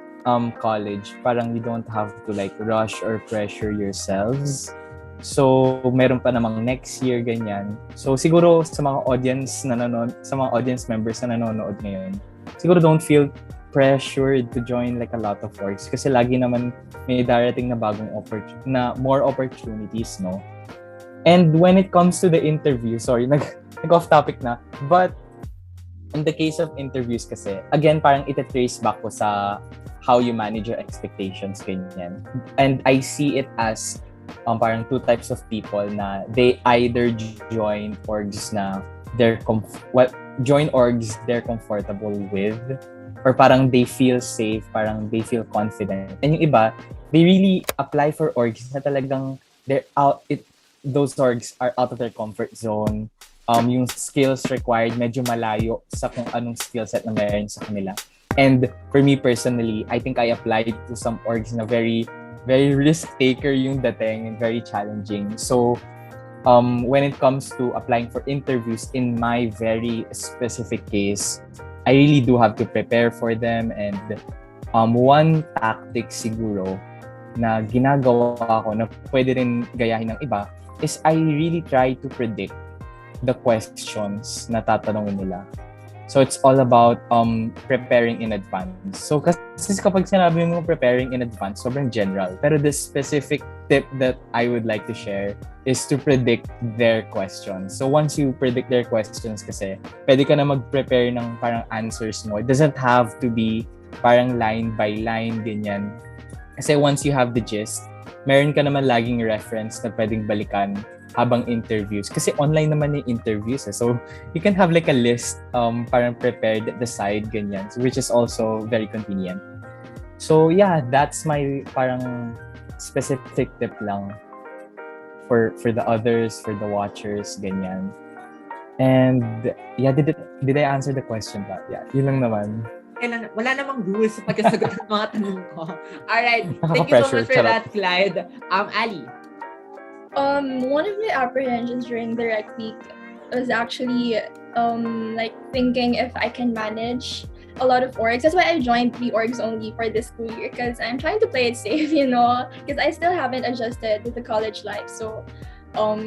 I: college, parang you don't have to like rush or pressure yourselves. So, meron pa namang next year, ganyan. So, siguro sa mga audience members na nanonood ngayon, siguro don't feel pressured to join like a lot of orgs kasi lagi naman may darating na bagong more opportunities, no? And when it comes to the interview, sorry, nag-off topic na, but in the case of interviews kasi, again, parang itatrace back ko sa how you manage your expectations, ganyan. And I see it as parang two types of people na they either join orgs na join orgs they're comfortable with, or parang they feel safe, parang they feel confident. And yung iba, they really apply for orgs na talagang those orgs are out of their comfort zone. Yung skills required medyo malayo sa kung anong skill set na meron sa kanila. And for me personally, I think I applied to some orgs na very risk taker yung dating and very challenging. So when it comes to applying for interviews, in my very specific case, I really do have to prepare for them. And one tactic siguro na ginagawa ko na pwede rin gayahin ng iba is I really try to predict the questions na tatanungin nila. So it's all about preparing in advance. So kasi kapag sinabi mo preparing in advance, sobrang general. Pero the specific tip that I would like to share is to predict their questions. So once you predict their questions kasi, pwede ka na mag-prepare ng parang answers mo. It doesn't have to be parang line by line, ganyan. Kasi once you have the gist, meron ka naman laging reference na pwedeng balikan habang interviews. Kasi online naman yung interviews. So, you can have like a list parang prepared at the side, ganyan. Which is also very convenient. So, yeah, that's my parang specific tip lang for the others, for the watchers, ganyan. And, yeah, did I answer the question ba? Yeah, yun lang naman.
E: Wala namang rules sa pagkasagot ng mga tanong ko. Alright, thank you so much for that, Kleid. Alli.
J: One of my apprehensions during the RecWeek was actually like thinking if I can manage a lot of orgs. That's why I joined 3 orgs only for this school year, because I'm trying to play it safe, because I still haven't adjusted to the college life. So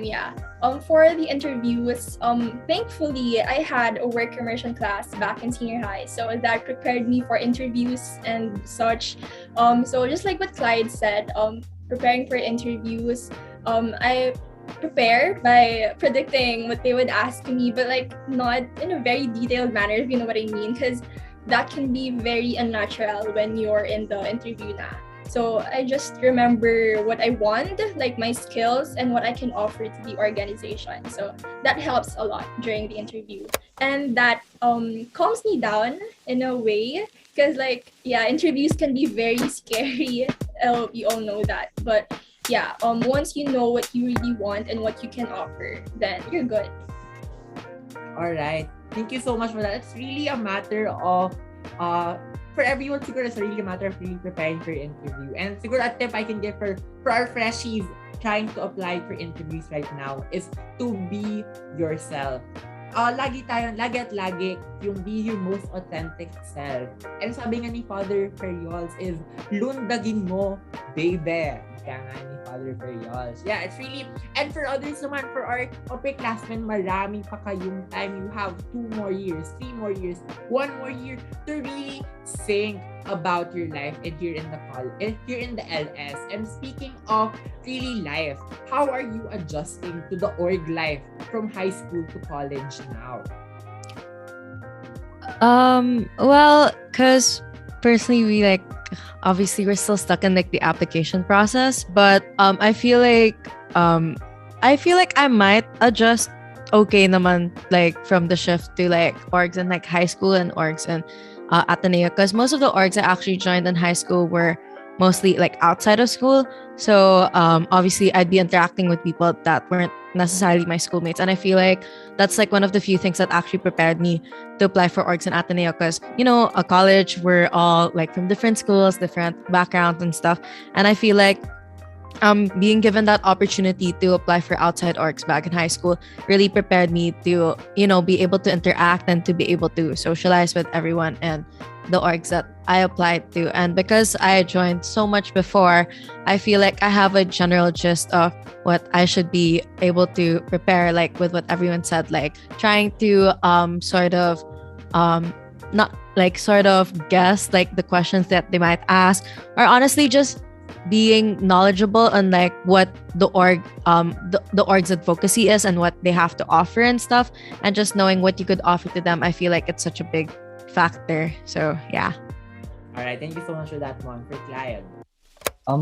J: yeah. For the interviews, thankfully I had a work immersion class back in senior high, so that prepared me for interviews and such. So just like what Kleid said, preparing for interviews, I prepare by predicting what they would ask me, but like not in a very detailed manner, if you know what I mean, because that can be very unnatural when you're in the interview na. So I just remember what I want, like my skills and what I can offer to the organization. So that helps a lot during the interview. And that calms me down in a way, because like, yeah, interviews can be very scary. You all know that. But yeah, once you know what you really want and what you can offer, then you're good.
E: All right. Thank you so much for that. It's really a matter of for everyone, siguro it's really a matter of really preparing for your interview. And siguro a tip I can give for our freshies trying to apply for interviews right now is to be yourself. Lagi yung be your most authentic self. And sabi nga ni Father Ferriols is, lundagin mo, baby. Ika nga ni Father Ferriols. Yeah, it's really, and for others naman, for our upperclassmen, marami pa kayong time. You have 2 more years, 3 more years, 1 more year to really think about your life if you're in the LS. And speaking of really life, how are you adjusting to the org life from high school to college now?
H: Well, because personally obviously we're still stuck in like the application process, but I feel like I might adjust okay naman, like from the shift to like orgs in like high school and orgs in Ateneo, because most of the orgs I actually joined in high school were mostly like outside of school. So obviously I'd be interacting with people that weren't necessarily my schoolmates, and I feel like that's like one of the few things that actually prepared me to apply for orgs in Ateneo, because a college, we're all like from different schools, different backgrounds and stuff, and I feel like being given that opportunity to apply for outside orgs back in high school really prepared me to be able to interact and to be able to socialize with everyone and the orgs that I applied to. And because I joined so much before, I feel like I have a general gist of what I should be able to prepare, like with what everyone said, like trying to not like sort of guess like the questions that they might ask, or honestly just being knowledgeable on like what the org's advocacy is and what they have to offer and stuff, and just knowing what you could offer to them. I feel like it's such a big factor. So yeah.
E: All right, thank you so much for that one, for Kleid.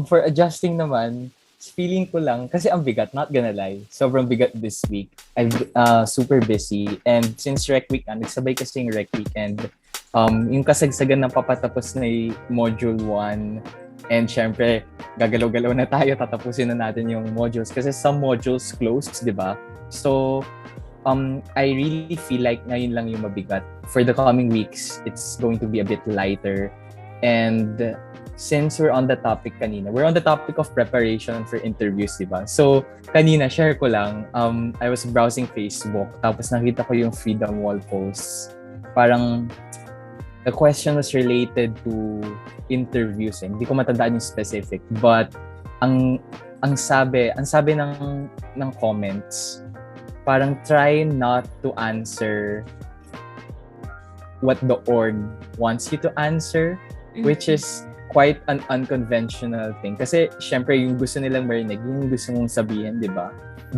I: For adjusting naman, feeling ko lang kasi ang bigat, not gonna lie. Sobrang bigat this week. I'm super busy, and since RecWeek, nagsabay kasi yung RecWeek, and yung kasagsagan ng papatapos na yung module 1. And syempre, gagalaw-galaw na tayo, tatapusin na natin yung modules kasi some modules closed, di ba? So, I really feel like ngayon lang yung mabigat. For the coming weeks, it's going to be a bit lighter. And since we're on the topic of preparation for interviews, di ba? So, kanina, share ko lang, I was browsing Facebook, tapos nakita ko yung Freedom Wall posts. Parang, the question was related to interviews. Hindi ko matandaan yung specific, but ang sabi ng comments, parang try not to answer what the org wants you to answer, which is quite an unconventional thing. Kasi syempre yung gusto nilang marinig, yung gusto mong sabihin, di ba?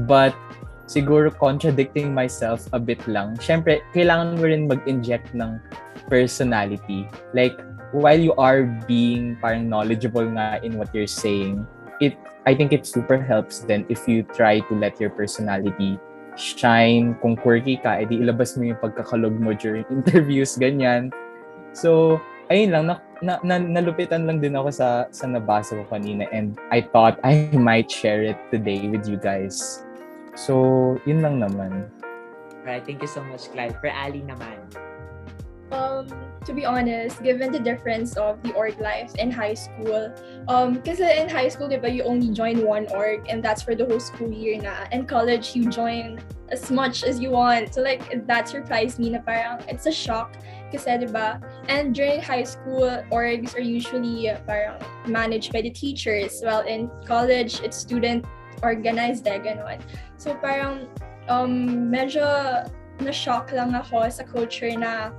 I: But siguro contradicting myself a bit lang. Syempre, kailangan mo rin mag-inject ng personality. Like, while you are being parang knowledgeable nga in what you're saying, I think it super helps then if you try to let your personality shine. Kung quirky ka, edi ilabas mo yung pagkakalog mo during interviews, ganyan. So, ayun lang, nalupitan lang din ako sa nabasa ko kanina, and I thought I might share it today with you guys. So, yun lang naman.
E: Alright, thank you so much, Kleid. For Alli naman.
J: To be honest, given the difference of the org life in high school, kasi in high school, diba, you only join one org and that's for the whole school year na. In college, you join as much as you want. So like, that surprised me na parang it's a shock kasi, diba? And during high school, orgs are usually parang managed by the teachers. While in college, it's student organized ganon. So parang medyo na-shock lang ako sa culture na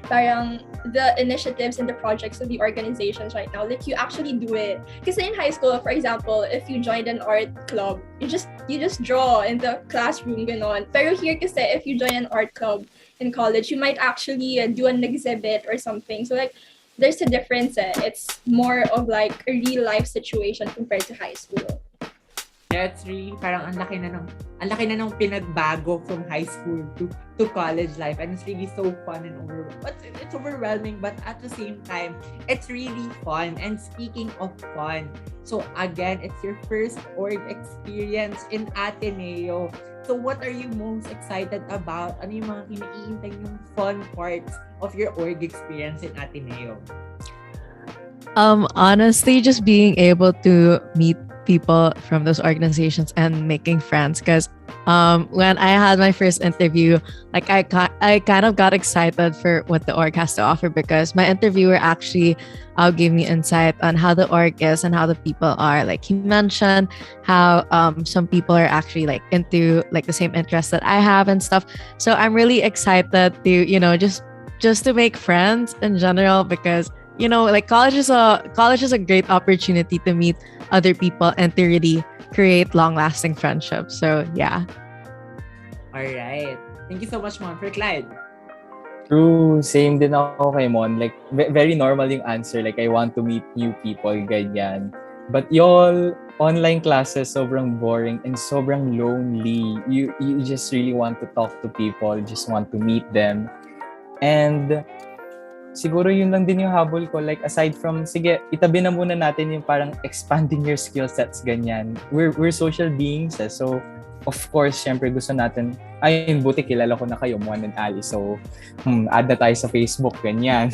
J: parang the initiatives and the projects of the organizations right now, like you actually do it. Kasi in high school, for example, if you joined an art club, you just draw in the classroom, ganon. Pero here kasi, if you join an art club in college, you might actually do an exhibit or something. So like, there's a difference. It's more of like a real life situation compared to high school.
E: That's really parang ang laki na nung pinagbago from high school to college life, and it's really so fun and it's overwhelming, but at the same time it's really fun. And speaking of fun, so again, it's your first org experience in Ateneo. So what are you most excited about? Ano yung mga iniintay yung fun parts of your org experience in Ateneo?
H: Honestly, just being able to meet people from those organizations and making friends, because when I had my first interview, like I kind of got excited for what the org has to offer, because my interviewer actually gave me insight on how the org is and how the people are. Like he mentioned how some people are actually like into like the same interests that I have and stuff. So I'm really excited to just to make friends in general, because like college is a great opportunity to meet other people and to really create long-lasting friendships. So yeah.
E: All right. Thank you so much, Mon. For Kleid.
I: True. Same din ako kay Mon. Like, very normal yung answer. Like, I want to meet new people, ganyan. But y'all, online classes, sobrang boring and sobrang lonely. You just really want to talk to people, just want to meet them. And siguro yun lang din yung habol ko. Like, aside from, sige, itabi na muna natin yung parang expanding your skill sets, ganyan. We're social beings, so of course, syempre gusto natin, buti kilala ko na kayo, Mon and Alli, so add na tayo sa Facebook, ganyan.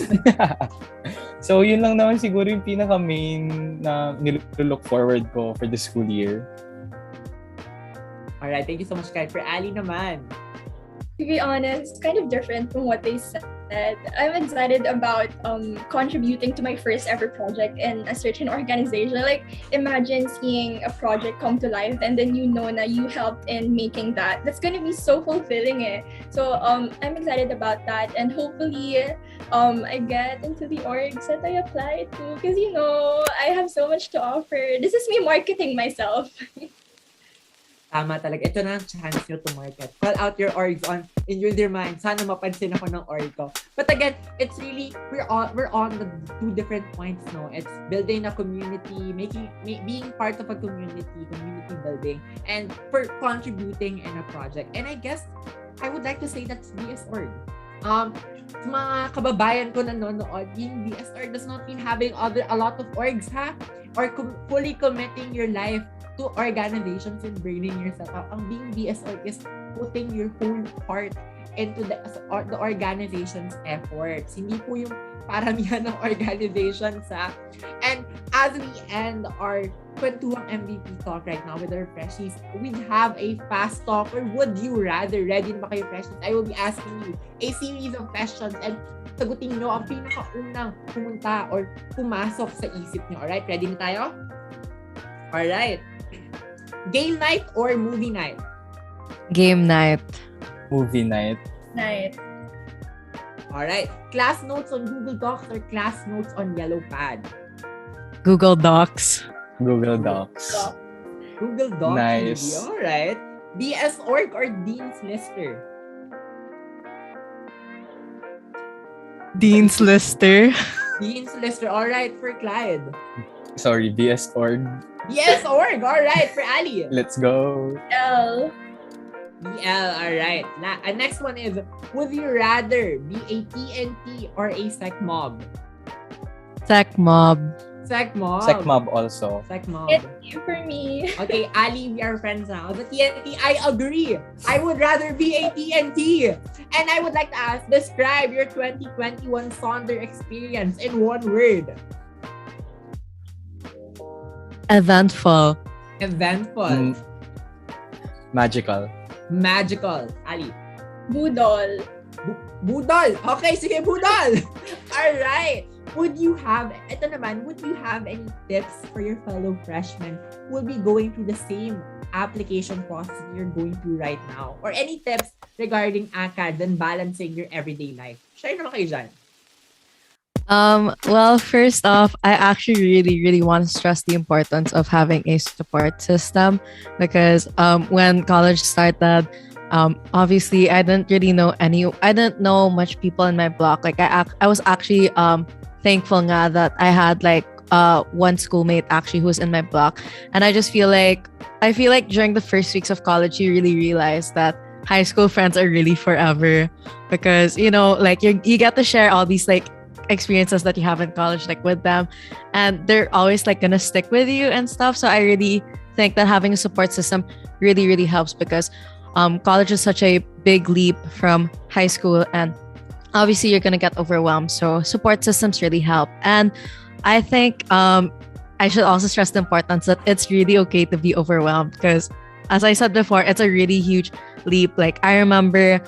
I: So yun lang naman siguro yung pinaka-main na nilook forward ko for the school year.
E: Alright, thank you so much, Kleid. For Alli naman.
J: To be honest, kind of different from what they said. I'm excited about contributing to my first ever project in a certain organization. Like, imagine seeing a project come to life and then that you helped in making that. That's gonna be so fulfilling. So I'm excited about that, and hopefully I get into the orgs that I apply to, because I have so much to offer. This is me marketing myself.
E: Tama talaga. Ito na ang chance nyo to market. Call out your orgs in your mind. Sana mapansin ako ng org ko. But again, it's really, we're on the two different points, no? It's building a community, being part of a community building, and for contributing in a project. And I guess, I would like to say that's BS org. Sa mga kababayan ko nanonood, being BS org does not mean having a lot of orgs, ha? Or fully committing your life to organizations and burning yourself out. Ang being BS org is putting your whole heart into the organization's efforts. Hindi po yung paramihan ng organizations, ha? And as we end our Kwentuhang MVP talk right now with our freshies, we have a fast talk, or would you rather. Ready na ba kayo, freshies? I will be asking you a series of questions, and sagutin nyo ang pinakaunang pumunta or pumasok sa isip nyo. Alright? Ready na tayo? Alright. Game night or movie night?
H: Game night.
I: Movie night.
J: Night.
E: Alright. Class notes on Google Docs or class notes on yellow pad?
H: Google Docs.
F: Google Docs.
E: Google Docs.
F: Nice.
E: Alright. BS org or Dean's Lister?
H: Dean's Lister.
E: Dean's Lister. Alright, for Kleid.
F: Sorry, BS org.
E: BS org. Alright, for Alli.
F: Let's go.
J: L.
E: BL. Alright. Next one is, would you rather be a TNT or a Sec Mob?
H: Sec Mob.
E: Sec Mob.
I: Sec Mob also.
E: Sec Mob.
J: It's you for me.
E: Okay, Ali, we are friends now. The TNT, I agree. I would rather be a TNT. And I would like to ask, describe your 2021 Sonder experience in one word.
H: Eventful.
E: Eventful.
F: Magical.
E: Magical. Ali.
J: Budol.
E: Budol. Okay, sige, Budol. Alright. Would you have any tips for your fellow freshmen who will be going through the same application process you're going through right now? Or any tips regarding ACAD and balancing your everyday life? Share naman kayo dyan.
H: Well, first off, I actually really want to stress the importance of having a support system because when college started, obviously I didn't know much people in my block. Like I was actually thankful nga that I had like one schoolmate actually who was in my block, and I feel like during the first weeks of college you really realize that high school friends are really forever because like you get to share all these like experiences that you have in college like with them, and they're always like gonna stick with you and stuff. So I really think that having a support system really helps because college is such a big leap from high school, and obviously you're gonna get overwhelmed. So support systems really help. And I think I should also stress the importance that it's really okay to be overwhelmed because, as I said before, it's a really huge leap. Like I remember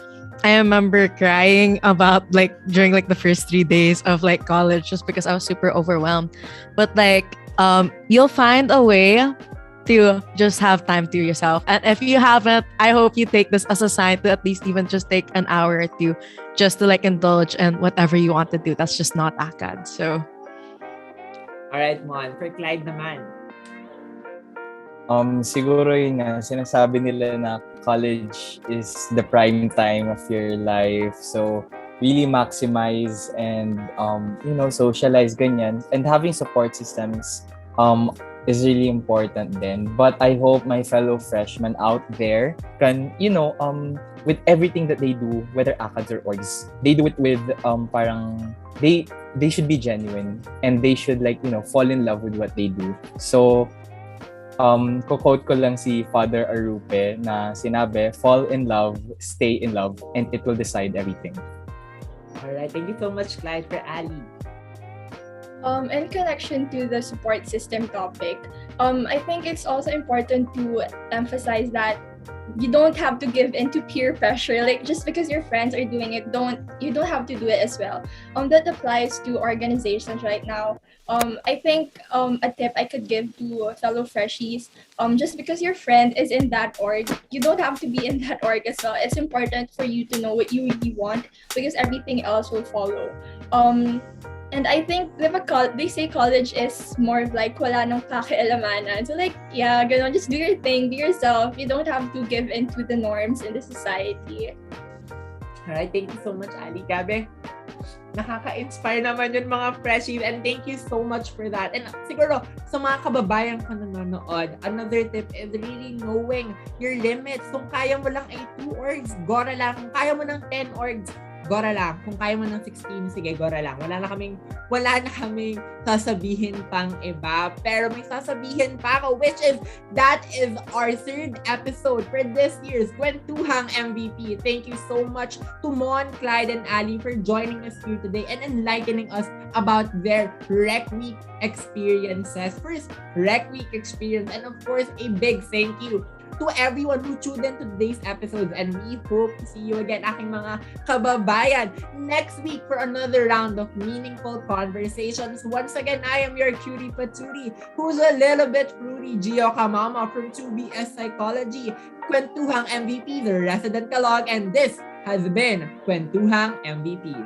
H: crying about like during like the first 3 days of like college just because I was super overwhelmed. But like you'll find a way to just have time to yourself. And if you haven't, I hope you take this as a sign to at least even just take an hour or two just to like indulge in whatever you want to do. That's just not ACAD. So
E: alright, Mon. For Kleid naman.
I: Siguro yun nga, sinasabi nila na college is the prime time of your life. So, really maximize and, socialize ganyan. And having support systems is really important then. But I hope my fellow freshmen out there can, with everything that they do, whether ACADS or orgs, they do it with parang, they should be genuine and they should fall in love with what they do. So, quote ko lang si Father Arupe na sinabi, fall in love, stay in love, and it will decide everything.
E: Alright, thank you so much, Kleid. For Ali.
J: In connection to the support system topic, I think it's also important to emphasize that you don't have to give in to peer pressure. Like just because your friends are doing it, you don't have to do it as well. That applies to organizations right now. I think a tip I could give to fellow freshies, just because your friend is in that org, you don't have to be in that org as well. It's important for you to know what you really want because everything else will follow. And I think they say college is more of like wala nang pakialamanan. So like, yeah, just do your thing, be yourself. You don't have to give in to the norms in the society.
E: Alright, thank you so much, Ali. Gabi, nakaka-inspire naman yun mga freshies, and thank you so much for that. And siguro, sa mga kababayan ko nanonood, another tip is really knowing your limits. Kung kaya mo lang ay 2 orgs, gora lang. Kung kaya mo ng 10 orgs, gora lang. Kung kaya mo ng 16, sige, gora lang. Wala na kaming sasabihin pang iba. Pero may sasabihin pa ako, which is, that is our 3rd episode for this year's Kwentuhang MVP. Thank you so much to Mon, Kleid, and Ali for joining us here today and enlightening us about their RecWeek experiences. First, RecWeek experience. And of course, a big thank you to everyone who tuned into today's episodes, and we hope to see you again, aking mga kababayan, next week for another round of meaningful conversations. Once again, I am your cutie patootie, who's a little bit fruity, Jhio Camama from 2BS Psychology, Kwentuhang MVP, the resident kalog, and this has been Kwentuhang MVP.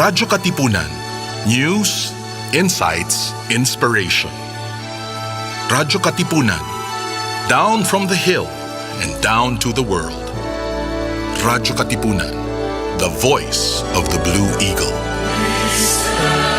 A: Radyo-Katipunan. News, insights, inspiration. Radyo-Katipunan. Down from the hill and down to the world. Radyo-Katipunan. The voice of the Blue Eagle.